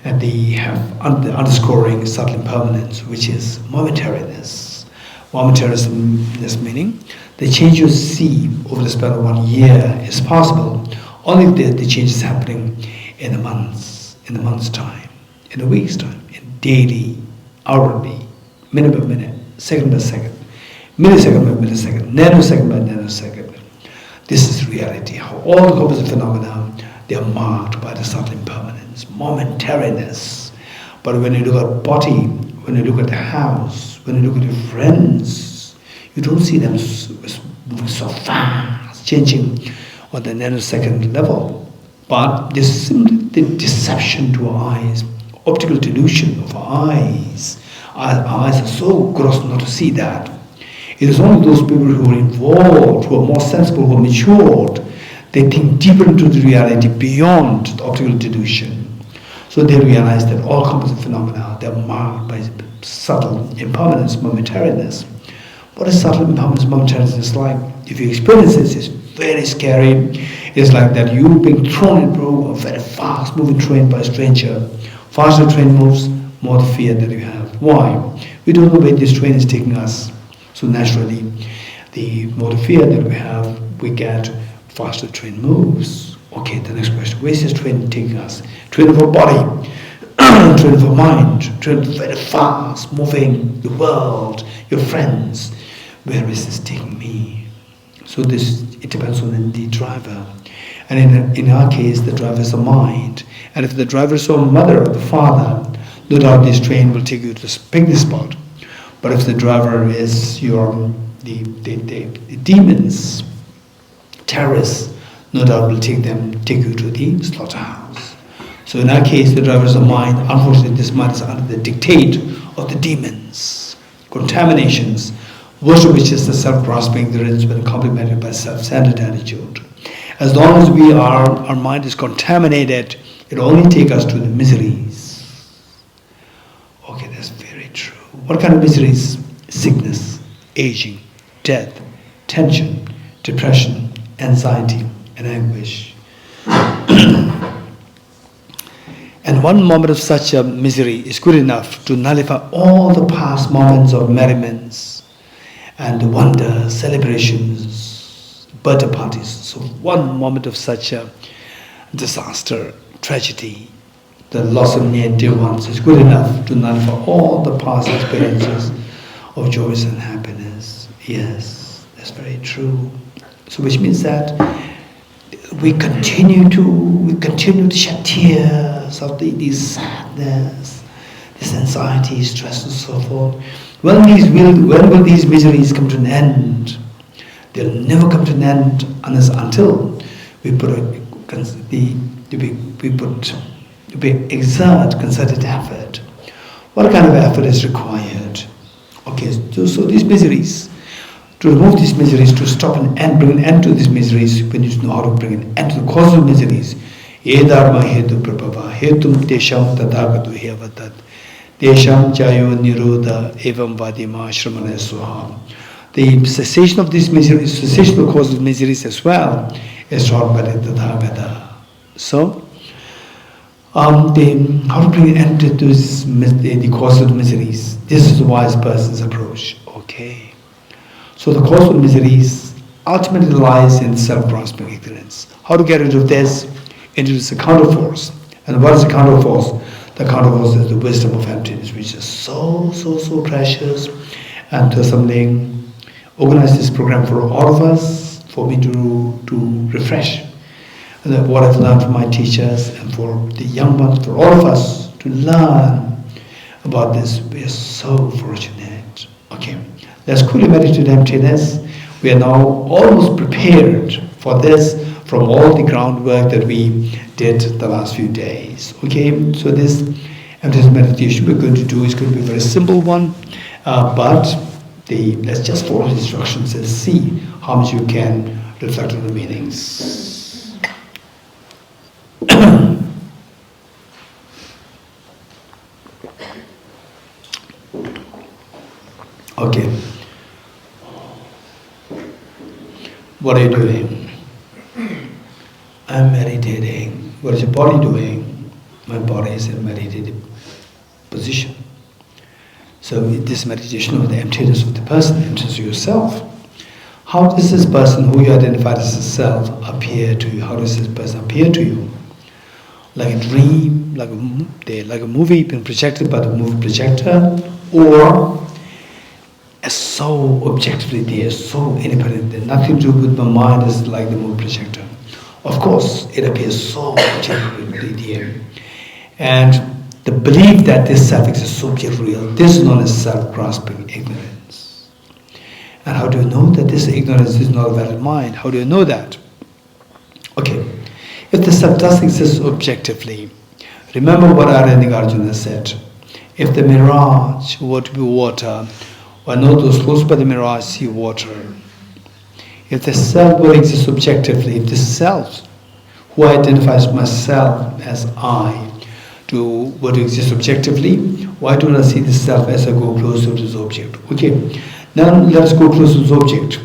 have underscoring subtle impermanence, which is momentariness. Momentariness meaning the change you see over the span of 1 year is possible only if the change is happening in a month's time, in a week's time, in daily, hourly, minute by minute, second by second, millisecond by millisecond, nanosecond by nanosecond. This is reality. How all the composite phenomena, they are marked by the subtle impermanence, momentariness. But when you look at body, when you look at the house, when you look at your friends, you don't see them moving so fast, changing on the nanosecond level. But this is simply the deception to our eyes, optical delusion of our eyes. Our eyes are so gross not to see that. It is only those people who are involved, who are more sensible, who are matured, they think deeper into the reality beyond the optical delusion. So they realize that all composite phenomena, they are marked by subtle impermanence, momentariness. What is subtle impermanence, momentariness like? If you experience this, it's very scary. It's like that you being thrown into a very fast moving train by a stranger. Faster the train moves, more the fear that you have. Why? We don't know where this train is taking us. So naturally, the more fear that we have, we get faster train moves. Okay, the next question, where is this train taking us? Train of our body, train of our mind, train very fast, moving, the world, your friends. Where is this taking me? So this, it depends on the driver. And in our case, the driver is the mind. And if the driver is your mother or the father, no doubt this train will take you to the picnic spot. But if the driver is the demons, terrorists, no doubt will take you to the slaughterhouse. So in our case, the driver is the mind. Unfortunately, this mind is under the dictate of the demons, contaminations, worst of which is the self-grasping ignorance when complemented by self-centered attitude. As long as our mind is contaminated, it will only take us to the miseries. Okay, that's very true. What kind of miseries? Sickness, aging, death, tension, depression, anxiety, and anguish. And one moment of such a misery is good enough to nullify all the past moments of merriments and wonder, celebrations, birthday parties. So one moment of such a disaster, tragedy, the loss of near dear ones is good enough to nullify all the past experiences of joys and happiness. Yes, that's very true. So which means that we continue to shed tears of this sadness, this anxiety, stress, and so forth. When will these miseries come to an end? They'll never come to an end until we exert concerted effort. What kind of effort is required? Okay, so these miseries, to remove these miseries, to stop and end, bring an end to these miseries, we need to know how to bring an end to the cause of miseries. Ye dharma hetu prabhava hetum tesham tadagatu hevatat tesham chayo nirodha evam vadima shramane swaha. The cessation of these miseries, cessation of the cause of miseries as well, is taught by the Tathagata. So, how to bring an end to the cause of miseries? This is the wise person's approach. Okay. So the cause of miseries ultimately lies in self-grasping ignorance. How to get rid of this? Introduce a counterforce. And what is the counterforce? The counterforce is the wisdom of emptiness, which is so precious. And Thosamling organized this program for all of us, for me to refresh what I've learned from my teachers, and for the young ones, for all of us to learn about this. We are so fortunate. Okay, let's quickly meditate emptiness. We are now almost prepared for this from all the groundwork that we did the last few days. Okay, so this emptiness meditation we're going to do is going to be a very simple one, but let's just follow the instructions and see how much you can reflect on the meanings. Okay. What are you doing? I'm meditating. What is your body doing? My body is in meditative position. So this meditation of the emptiness of the person, emptiness of yourself. How does this person who you identified as the self appear to you? How does this person appear to you? Like a dream, like a movie being projected by the movie projector, or as so objectively there, so independent, that nothing to do with my mind is like the movie projector. Of course, it appears so objectively there. And the belief that this self exists so real, this is known as self-grasping ignorance. And how do you know that this ignorance is not a valid mind? How do you know that? Okay, if the self does exist objectively, remember what Arjuna said. If the mirage were to be water, or not those close by the mirage see water. If the self were to exist objectively, if the self who identifies myself as I were to exist objectively, why don't I see the self as I go closer to this object? Okay, now let us go closer to this object.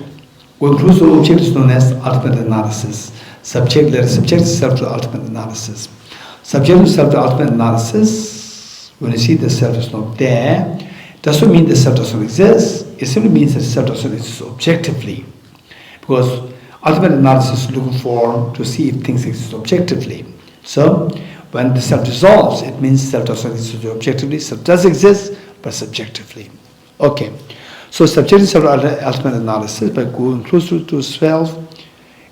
Going closer to the object is known as ultimate analysis. Let us subject self to ultimate analysis. Subject yourself to ultimate analysis, when you see the self is not there, Doesn't mean the self doesn't exist. It simply means that the self doesn't exist objectively. Because ultimate analysis is looking for to see if things exist objectively. So when the self dissolves, it means self doesn't exist objectively. Self does exist, but subjectively. Okay. So subjective self-ultimate analysis, by going closer to self,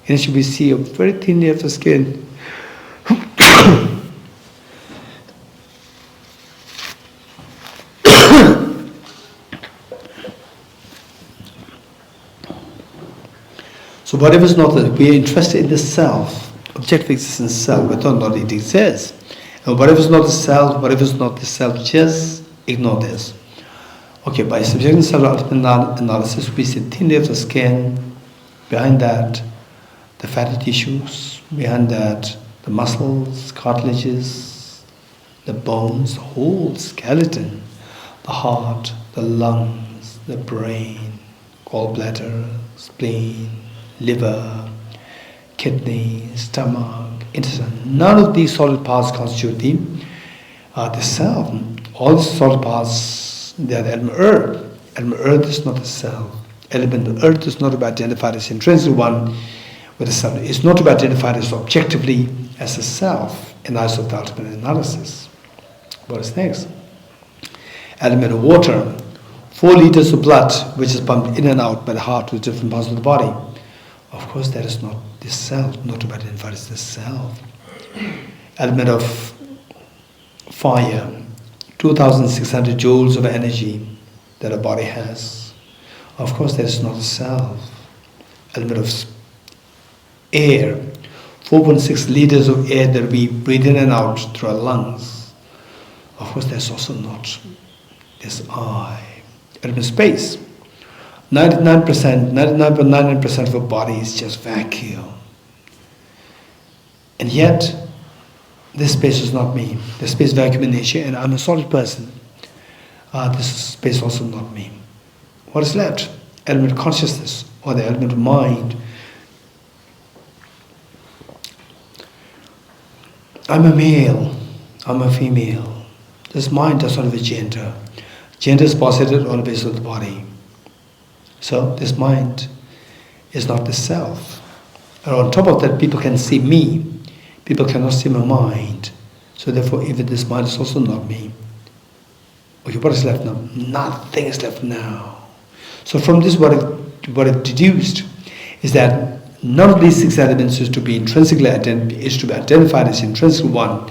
initially we see a very thin layer of the skin. So whatever is not, we are interested in the self, objective existence self, whether or not it exists. And whatever is not the self, whatever is not the self, just ignore this. Okay, by subjective self-ultimate analysis, we see thin layer of the skin, behind that, the fatty tissues, behind that, the muscles, cartilages, the bones, the whole skeleton, the heart, the lungs, the brain, gallbladder, spleen, liver, kidney, stomach, intestine. None of these solid parts constitute the self. All the solid parts, they are the element earth. Element earth is not the self. Element earth is not to be identified as intrinsic one with the self. It's not to be identified as objectively as a self in the eyes of the ultimate analysis. What is next? Element of water. 4 liters of blood which is pumped in and out by the heart to different parts of the body. Of course, that is not the self, not to be identified as the self. Element of fire. 2,600 joules of energy that a body has. Of course, that is not the self. Element of air. 4.6 liters of air that we breathe in and out through our lungs. Of course, that's also not this I. Element of space. 99.99% of our body is just vacuum. And yet, this space is not me. The space vacuum in nature, and I'm a solid person. This space is also not me. What is left? Element of consciousness, or the element of mind. I'm a male, I'm a female. This mind does not have a gender. Gender is posited on the basis of the body. So this mind is not the self. And on top of that, people can see me. People cannot see my mind. So therefore, even this mind is also not me. Okay, what is left now? Nothing is left now. So from this, what it deduced is that none of these 6 elements is to be intrinsically identified as intrinsic one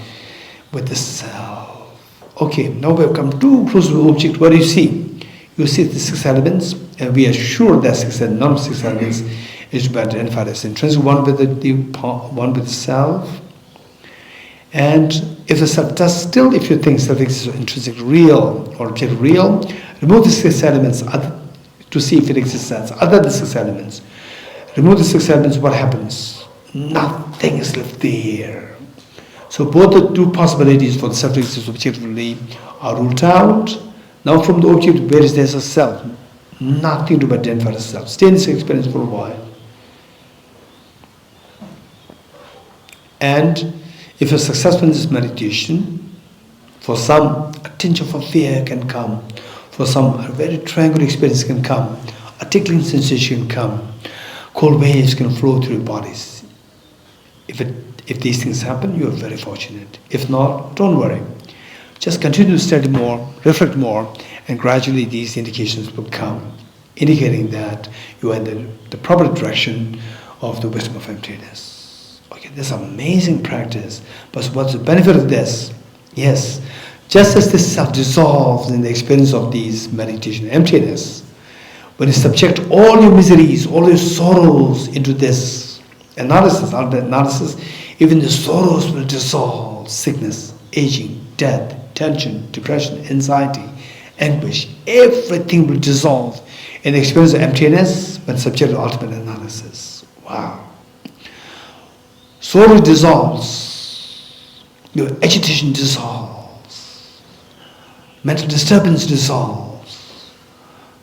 with the self. Okay, now we have come too close to the object. What do you see? You see the 6 elements, and we are sure that none of 6 elements is to be identified as intrinsic one with the self. And if the self does still, if you think self exists intrinsic real or object real, remove the 6 elements to see if it exists as other than 6 elements. Remove the 6 elements, what happens? Nothing is left there. So both the 2 possibilities for the self to exist objectively are ruled out. Now from the object, where is there a self? Nothing to be identified as self. Stay in this experience for a while. And if you're successful in this meditation, for some a tinge of a fear can come, for some a very tranquil experience can come, a tickling sensation can come, cold waves can flow through your bodies. If these things happen, you are very fortunate. If not, don't worry. Just continue to study more, reflect more, and gradually these indications will come, indicating that you are in the proper direction of the wisdom of emptiness. Okay, this is amazing practice. But what's the benefit of this? Yes, just as this self dissolves in the experience of these meditation emptiness, when you subject all your miseries, all your sorrows into this analysis, even the sorrows will dissolve. Sickness, aging, death, tension, depression, anxiety, anguish, everything will dissolve in the experience of emptiness when subject to ultimate analysis. Wow. Sorrow dissolves, your agitation dissolves, mental disturbance dissolves,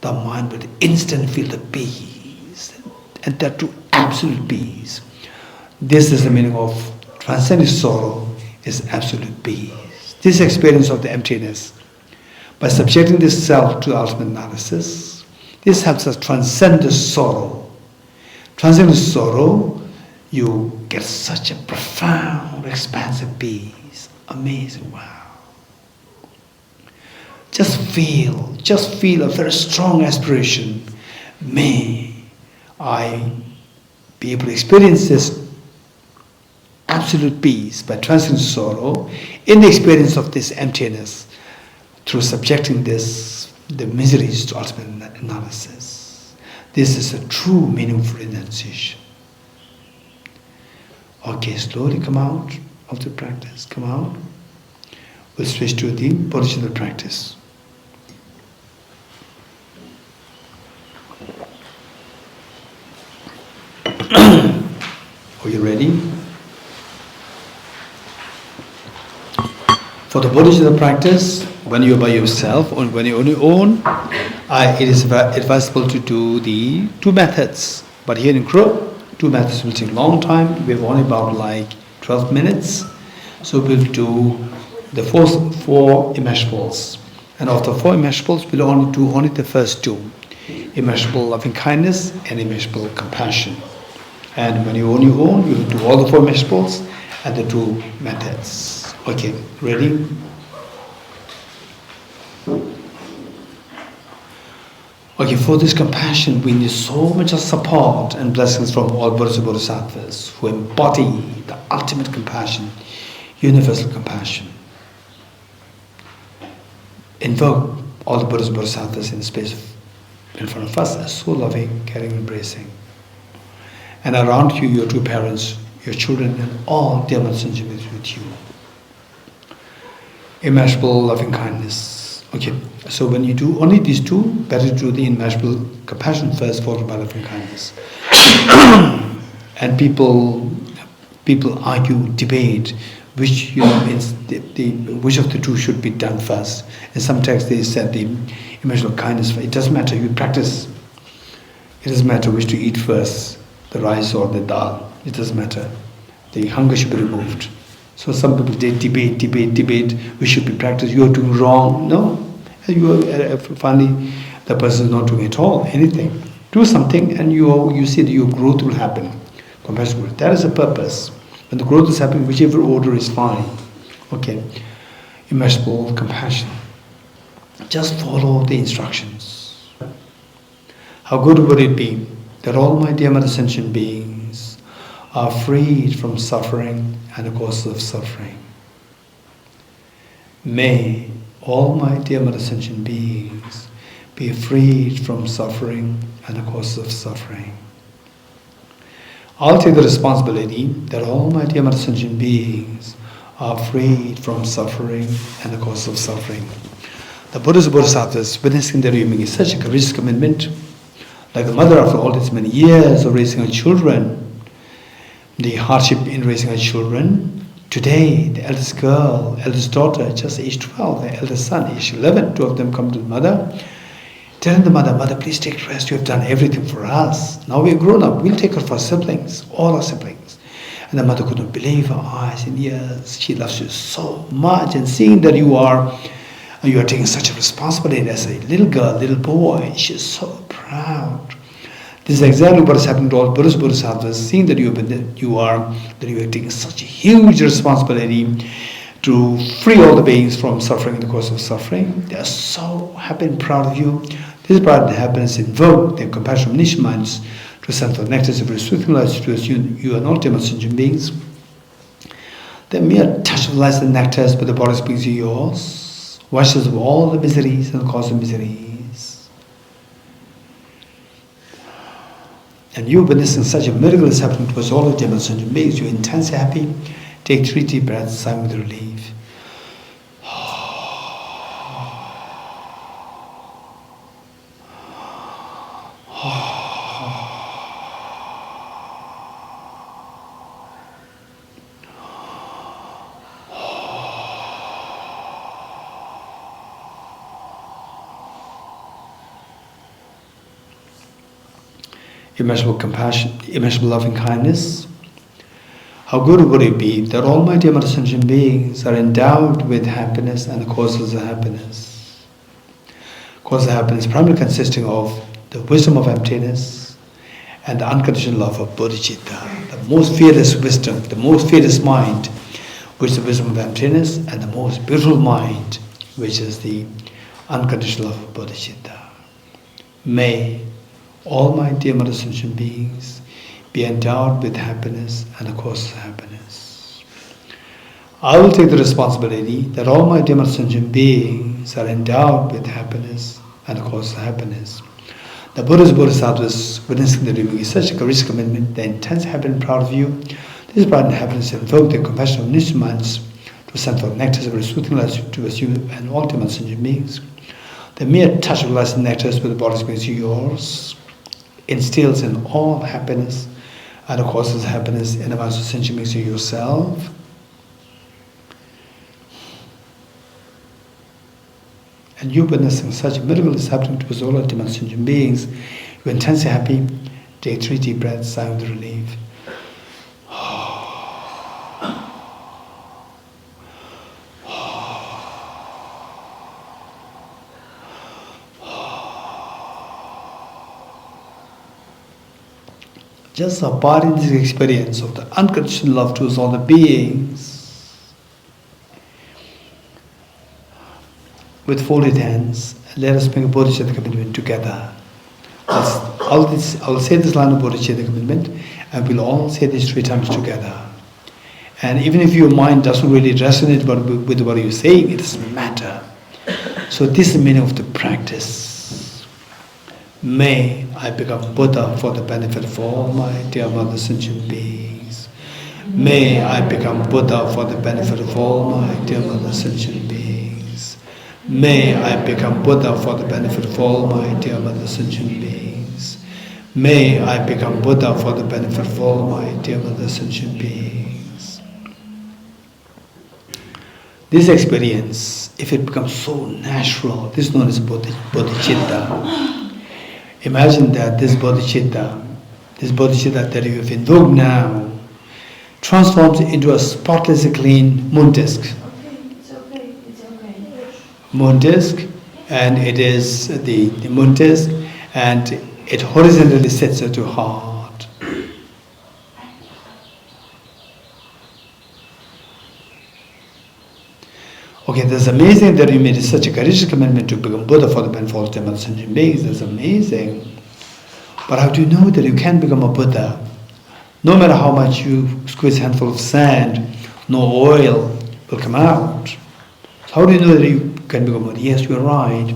the mind will instantly feel the peace, and that too absolute peace. This is the meaning of transcendent sorrow, is absolute peace. This experience of the emptiness. By subjecting this self to ultimate analysis, this helps us transcend the sorrow. Transcend the sorrow, you get such a profound, expansive peace. Amazing, wow. Just feel a very strong aspiration. May I be able to experience this absolute peace by transcending sorrow in the experience of this emptiness through subjecting the miseries to ultimate analysis. This is a true meaningful renunciation. Okay, slowly come out of the practice, come out. We'll switch to the bodhicitta practice. Are you ready? For the bodhicitta practice, when you're by yourself or when you're on your own, it is advisable to do the two methods. But here in Krupp, two methods will take a long time. We have only about like 12 minutes. So we'll do the four immeasurables. And of the four immeasurables, we'll only do only the first two. Immeasurable loving kindness and immeasurable compassion. And when you're on your own, you'll do all the four immeasurables and the two methods. Okay, ready? Okay, for this compassion, we need so much of support and blessings from all bodhisattvas who embody the ultimate compassion, universal compassion. Invoke all the bodhisattvas in the space in front of us as so loving, caring, embracing. And around you, your two parents, your children, and all dear mothers and with you. Immeasurable loving kindness. Okay, so when you do only these two, better to do the immeasurable compassion first, followed by loving kindness. And people argue, debate, which which of the two should be done first. In some texts they said the immeasurable kindness. It doesn't matter. You practice. It doesn't matter which to eat first, the rice or the dal. It doesn't matter. The hunger should be removed. So some people they debate. Which should be practiced. You are doing wrong. No, finally the person is not doing at all anything. Do something, and you see that your growth will happen. Compassion growth. That is the purpose. When the growth is happening, whichever order is fine. Okay, immeasurable compassion. Just follow the instructions. How good would it be that all my dear mother sentient beings are freed from suffering and the causes of suffering. May all my dear mother sentient beings be freed from suffering and the causes of suffering. I'll take the responsibility that all my dear mother sentient beings are freed from suffering and the causes of suffering. The Buddhas Bodhisattvas witnessing their human is such a courageous commitment. Like the mother, after all these many years of raising her children, the hardship in raising her children, today the eldest girl, eldest daughter, just age 12, the eldest son, age 11, two of them come to the mother, telling the mother, "Mother, please take rest, you have done everything for us. Now we are grown up, we'll take care of our siblings, all our siblings." And the mother could not believe her eyes and ears. She loves you so much, and seeing that you are taking such a responsibility as a little girl, little boy, she's so proud. This is exactly what is happening to all Buddhas Bodhisattvas, seeing that you are taking such a huge responsibility to free all the beings from suffering in the course of suffering. They are so happy and proud of you. This pride and happiness invoke their compassion omniscient minds to send the nectars of soothing light to us. You are not demon sentient beings. The mere touch of light and nectars, but the bodies beings are yours. Washes of all the miseries and the cause of miseries. And you witnessing such a miracle is happening to us all of demon sentient beings. You're intensely happy. Take 3 deep breaths, sigh with relief. Immeasurable compassion, immeasurable loving kindness. How good would it be that all my dear mother sentient beings are endowed with happiness and the causes of happiness. Cause of happiness primarily consisting of the wisdom of emptiness and the unconditional love of bodhicitta, the most fearless wisdom, the most fearless mind, which is the wisdom of emptiness, and the most beautiful mind, which is the unconditional love of bodhicitta. May all my dear Mother Sentient beings be endowed with happiness and the cause of happiness. I will take the responsibility that all my dear Mother Sentient beings are endowed with happiness and the cause of happiness. The Buddhas, Bodhisattvas, witnessing the living is such a courageous commitment, the intense happiness and proud of you. This pride and happiness invoke the compassion of niche minds to send forth nectars of soothing light towards you and all dear Mother Sentient beings. The mere touch of light and nectars with the body's beings yours instills in all happiness and causes happiness in the minds of sentient beings yourself. And you witnessing such a miracle is happening to us all dear Mother Sentient beings. You're intensely happy. Take 3 deep breaths, sigh with relief. Just abiding this experience of the unconditional love towards all the beings, with folded hands, let us make a bodhicitta commitment together. I will say this line of bodhicitta commitment, and we'll all say this 3 times together. And even if your mind doesn't really resonate with what you're saying, it doesn't matter. So this is the meaning of the practice. May I become Buddha for the benefit of all my dear Mother Sentient beings. May I become Buddha for the benefit of all my dear Mother Sentient beings. May I become Buddha for the benefit of all my dear Mother Sentient beings. May I become Buddha for the benefit of all my dear Mother Sentient beings. This experience, if it becomes so natural, this is known as bodhicitta. Imagine that this bodhicitta that you have invoked now, transforms into a spotlessly clean moon disk. It's okay. Moon disk, and it is the moon disk, and it horizontally sits at your heart. Okay, that's amazing that you made such a courageous commitment to become Buddha for the benefit of all Mother Sentient beings. That's amazing. But how do you know that you can become a Buddha? No matter how much you squeeze a handful of sand, no oil will come out. So how do you know that you can become Buddha? Yes, you're right.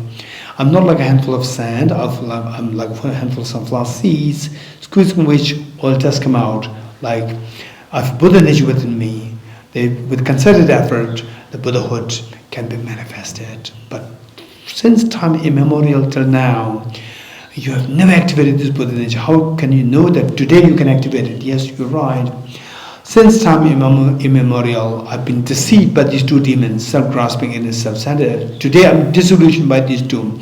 I'm not like a handful of sand. I'm like a handful of sunflower seeds, squeezing which oil does come out. Like I've Buddha nature within me. With concerted effort, the Buddhahood can be manifested. But since time immemorial till now, you have never activated this Buddha nature. How can you know that today you can activate it? Yes, you're right. Since time immemorial, I've been deceived by these 2 demons, self-grasping and self-centered. Today I'm disillusioned by these 2.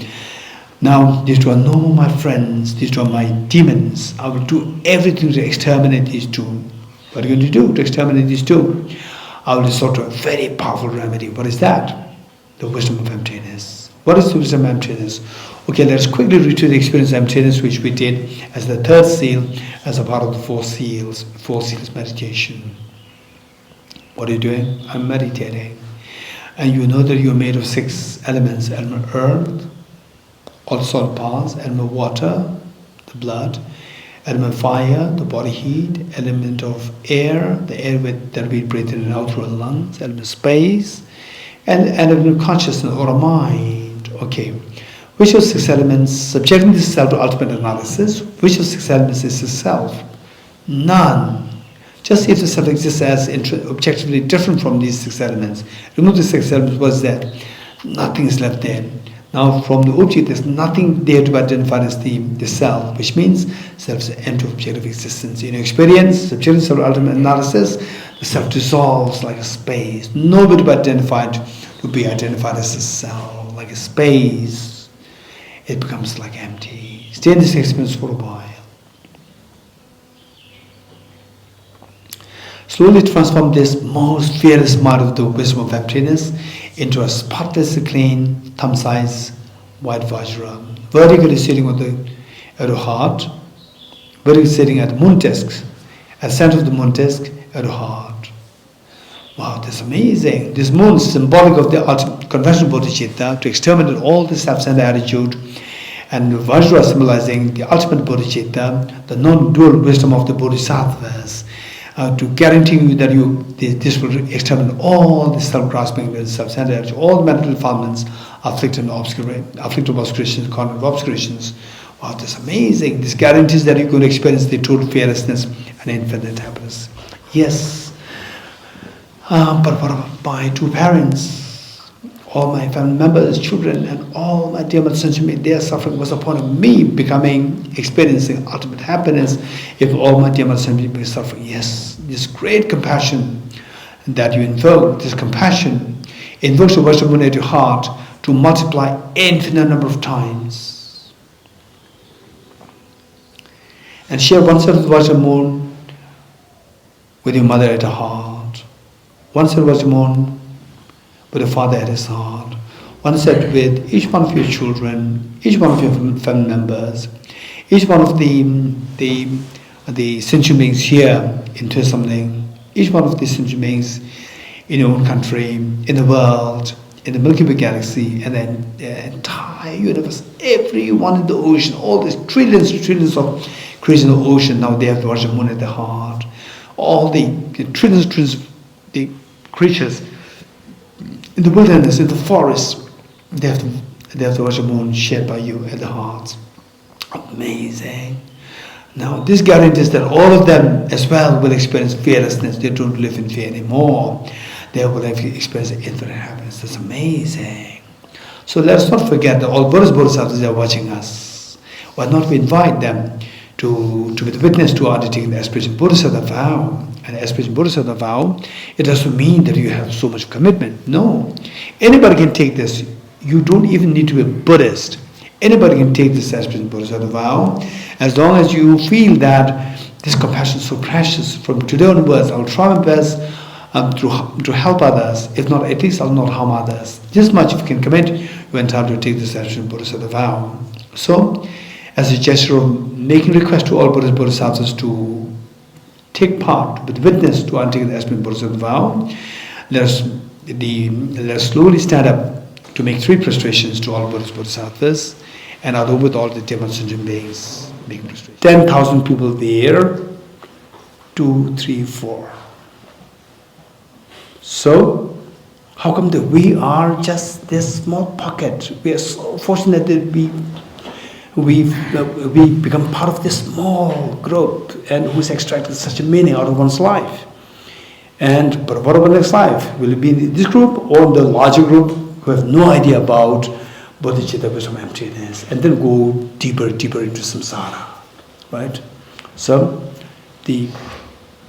Now these 2 are no more my friends. These 2 are my demons. I will do everything to exterminate these 2. What are you going to do to exterminate these 2? I will resort to a very powerful remedy. What is that? The wisdom of emptiness. What is the wisdom of emptiness? Okay, let's quickly return the experience of emptiness, which we did as the 3rd seal, as a part of the 4 seals meditation. What are you doing? I'm meditating. And you know that you're made of 6 elements: element earth, all the solid parts; element water, the blood; element fire, the body heat; element of air, the air that we breathe in and out through the lungs; element space; and element of consciousness or a mind. Okay, which of 6 elements, subjecting this self to ultimate analysis, which of 6 elements is the self? None. Just if the self exists as objectively different from these 6 elements, remove the 6 elements, what is that? Nothing is left there. Now from the object, there's nothing there to be identified as the self, which means self is an empty objective existence. In your experience, subjective self-ultimate analysis, the self dissolves like a space. Nobody to be identified as a self, like a space. It becomes like empty. Stay in this experience for a while. Slowly transform this most fearless mind of the wisdom of emptiness into a spotlessly clean, thumb-sized white Vajra, vertically sitting at your heart, vertically sitting at the moon disk, at the center of the moon disk at your heart. Wow, that's amazing. This moon is symbolic of the ultimate conventional bodhicitta to exterminate all the self-centered attitude, and Vajra symbolizing the ultimate bodhicitta, the non-dual wisdom of the bodhisattvas, to guarantee you that this will exterminate all the self-grasping, the self-centered attitude, all the mental defilements, afflictive obscurations, cognitive obscurations. Wow, that's amazing. This guarantees that you're going to experience the total fearlessness and infinite happiness. Yes, but what about my two parents, all my family members, children, and all my dear mothers and me, their suffering was upon me experiencing ultimate happiness if all my dear mothers and me were suffering. Yes, this great compassion that you invoke, this compassion invokes the Vajra moon at your heart to multiply infinite number of times. And share one side of the Vajra moon with your mother at her heart, one side of the Vajra moon with your father at his heart, one side with each one of your children, each one of your family members, each one of the sentient beings here in Thosamling, each one of the sentient beings in your own country, in the world, in the Milky Way galaxy, and then the entire universe, everyone in the ocean, all these trillions of creatures in the ocean, now they have the Vajra moon at their heart. All the trillions of the creatures in the wilderness, in the forest, they have the Vajra moon shared by you at the heart. Amazing. Now this guarantees that all of them as well will experience fearlessness. They don't live in fear anymore. They will experience infinite happiness. That's amazing. So let's not forget that all Buddhas, Bodhisattvas are watching us. Why not we invite them to be the witness to undertaking the aspiration Bodhisattva vow. And the aspiration Bodhisattva vow, it doesn't mean that you have so much commitment. No. Anybody can take this. You don't even need to be a Buddhist. Anybody can take this aspiration Bodhisattva vow, as long as you feel that this compassion is so precious. From today onwards, I will try my best to help others. If not, at least I'll not harm others. This much if you can commit, you're entitled to take this aspiration Bodhisattva vow. So, as a gesture of making request to all Buddhas, Bodhisattvas to take part, with witness to undertaking the aspiration Bodhisattva vow, let us slowly stand up to make 3 prostrations to all Buddhas, Bodhisattvas, and along with all the demon sentient beings, make prostrations. 10,000 people there, 2, 3, 4. So, how come that we are just this small pocket? We are so fortunate that we become part of this small group, and who's extracted such a meaning out of one's life. But what about next life? Will it be in this group or in the larger group who have no idea about bodhicitta, wisdom of emptiness, and then go deeper into samsara, right? So,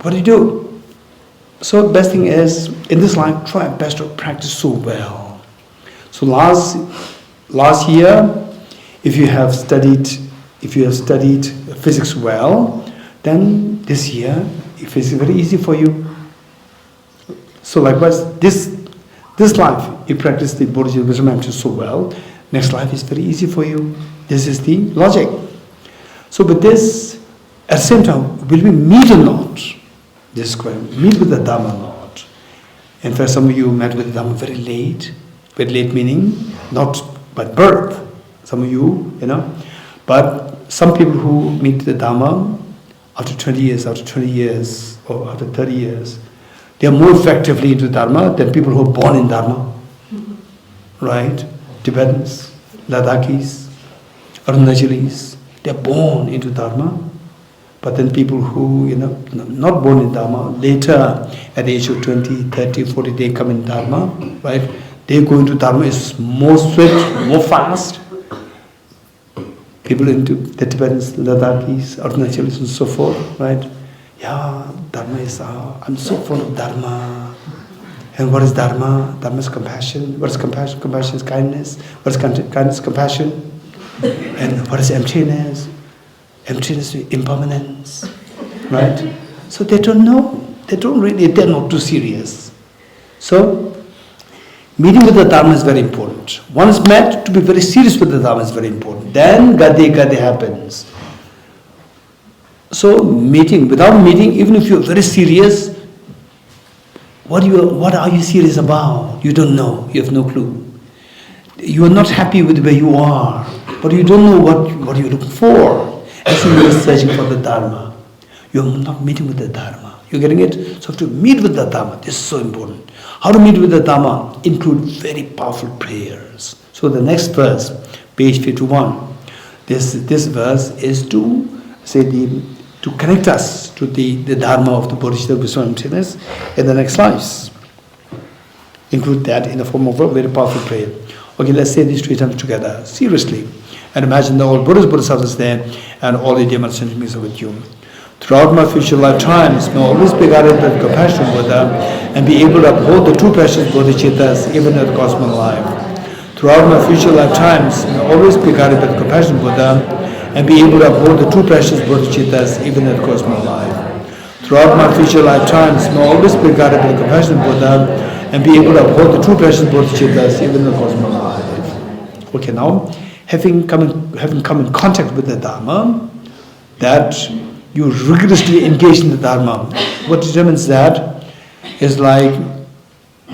what do you do? So the best thing is, in this life, try best to practice so well. So last year, if you have studied physics well, then this year, if it's very easy for you. So likewise, this life, you practice the bodhicitta, wisdom of emptiness so well, next life is very easy for you. This is the logic. So with this, at the same time, will we meet or not? This question, meet with the Dhamma or not? In fact, some of you met with the Dhamma very late meaning not by birth. Some of you, but some people who meet the Dhamma after 20 years, or after 30 years, they are more effectively into Dharma than people who are born in Dharma. Right? Tibetans, Ladakhis, Arunachalis, they are born into Dharma. But then people who, not born in Dharma, later at the age of 20, 30, 40, they come in Dharma, right? They go into Dharma is more swift, more fast. People into the Tibetans, Ladakhis, Arunachalis and so forth, right? Yeah, Dharma is, I'm so fond of Dharma. And what is Dharma? Dharma is compassion. What is compassion? Compassion is kindness. What is kindness? Compassion. And what is emptiness? Emptiness is impermanence. Right? So they don't know. They're not too serious. So, Meeting with the Dharma is very important. One is meant to be very serious with the Dharma is very important. Then Gade happens. So without meeting, even if you're very serious, what are you serious about? You don't know. You have no clue. You are not happy with where you are, but you don't know what you're looking for. Actually, you're searching for the Dharma. You're not meeting with the Dharma. You're getting it? So to meet with the Dharma, this is so important. How to meet with the Dharma? Include very powerful prayers. So the next verse, page 51, this verse is to connect us to the Dharma of the Bodhisattva Wisdom of Emptiness in the next lives. Include that in the form of a very powerful prayer. Okay, let's say these 3 times together, seriously. And imagine that all Buddhas, Bodhisattvas there, and all the Dhyana centuries are with you. Throughout my future lifetimes, may I always be guided with compassion, Buddha, and be able to uphold the true precious bodhicittas even at the cost of my life. Throughout my future lifetimes, may I always be guided with compassion, Buddha, and be able to uphold the true precious bodhicittas even at the cost of my life. Throughout my future lifetimes, may I always be guided with compassion, Buddha, and be able to uphold the true precious bodhicittas even at the cost of my life. Okay, now, having come in contact with the Dharma, that you rigorously engage in the Dharma. What determines that is like,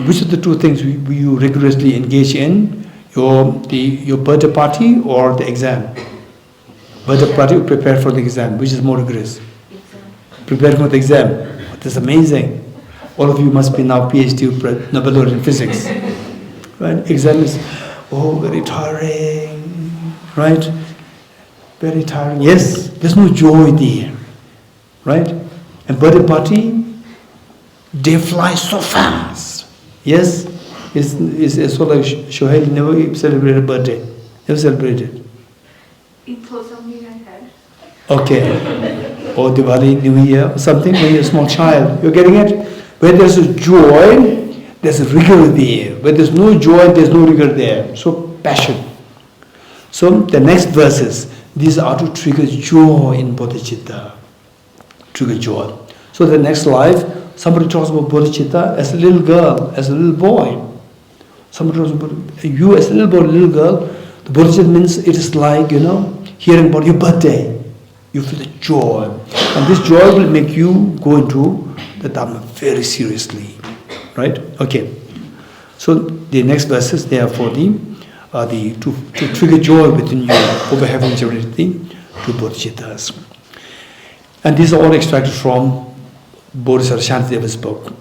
which of the 2 things you rigorously engage in? Your birthday party or the exam? Birthday party or prepare for the exam? Which is more rigorous? Prepare for the exam. That's amazing. All of you must be now PhD Nobel laureate in physics. Right? Exam is, very tiring. Right? Very tiring. Yes, there's no joy there. Right? And birthday party, they fly so fast. Yes? It's so like Shohei never celebrated birthday. Never celebrated. In Thosamling I had. Okay. Or Diwali, New Year, or something when you're a small child. You're getting it? Where there's a joy, there's a rigor there. Where there's no joy, there's no rigor there. So passion. So the next verses, these are to trigger joy in bodhicitta. Trigger joy. So the next life, somebody talks about bodhicitta as a little girl, as a little boy. Somebody talks about you as a little boy, little girl. The bodhicitta means it is like, hearing about your birthday. You feel the joy. And this joy will make you go into the Dhamma very seriously. Right? Okay. So the next verses, they are for to trigger joy within you over having generated the 2 bodhicittas. And these are all extracted from Bodhisattva Shantideva's book.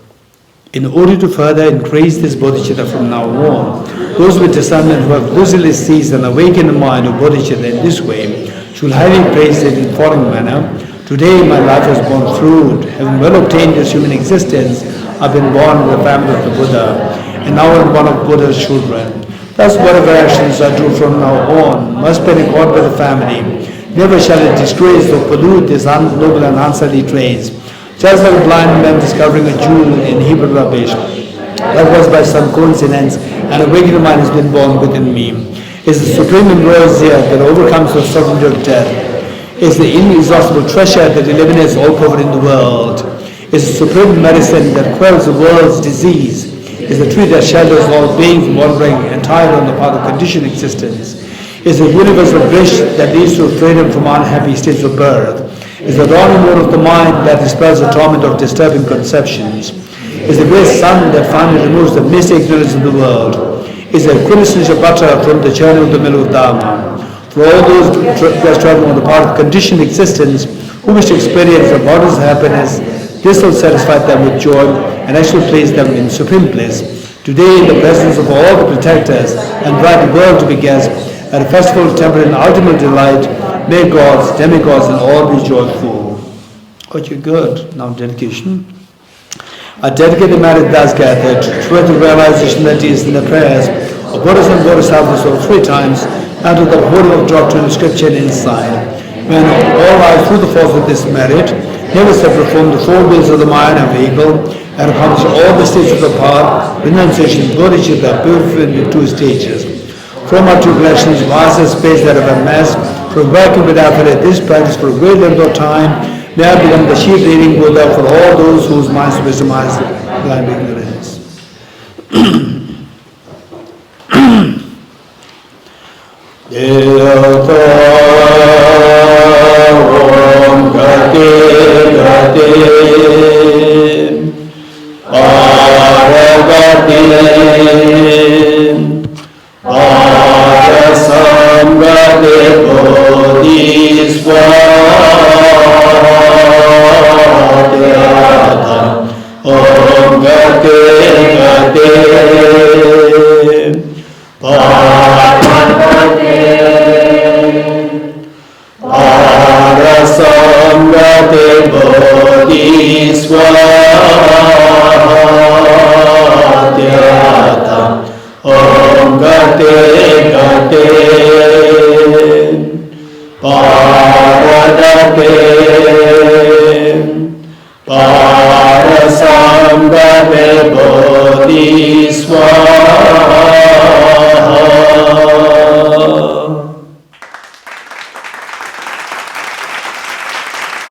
In order to further increase this bodhicitta from now on, those with discernment who have lucidly seized and awakened the mind of bodhicitta in this way should highly praise it in the following manner. Today my life has borne fruit. Having well obtained this human existence, I've been born in the family of the Buddha, and now I'm one of Buddha's children. Thus whatever actions I do from now on must be in accord with the family. Never shall it disgrace or pollute this noble and unsightly traits. Just like a blind man discovering a jewel in Hebrew rubbish, that was by some coincidence, and awakened mind has been born within me. Is the supreme ambrosia that overcomes the certainty of death. Is the inexhaustible treasure that eliminates all poverty in the world. Is the supreme medicine that quells the world's disease. Is the tree that shelters all beings from wandering entirely on the path of conditioned existence. Is the universal bliss that leads to freedom from unhappy states of birth. Is the dawning moon of the mind that dispels the torment of disturbing conceptions. Is the great sun that finally removes the misty ignorance of the world. Is the quintessential butter from the journey of the middle of Dharma. For all those who are traveling on the path of conditioned existence, who wish to experience the boundless happiness, this will satisfy them with joy and actually place them in supreme bliss. Today, in the presence of all the protectors and invite the world to be guests at a festival of temple and ultimate delight, may gods, demigods, and all be joyful. Okay, good. Now dedication. I dedicate the merit thus gathered toward the realization that is in the prayers of Buddhas and Bodhisattvas over 3 times, and to the whole of doctrine, scripture, and insight. When all rise through the force of this merit, never separate from the 4 wheels of the mind and vehicle, and accomplish all the stages of the path, renunciation, bodhicitta, purified in 2 stages. From our tribulations, vast space that have amassed, from working with effort at this practice for a great length of time, may I become the chief leading Buddha for all those whose minds wisdom eyes blind ignorance. Om Gati Gati Aragati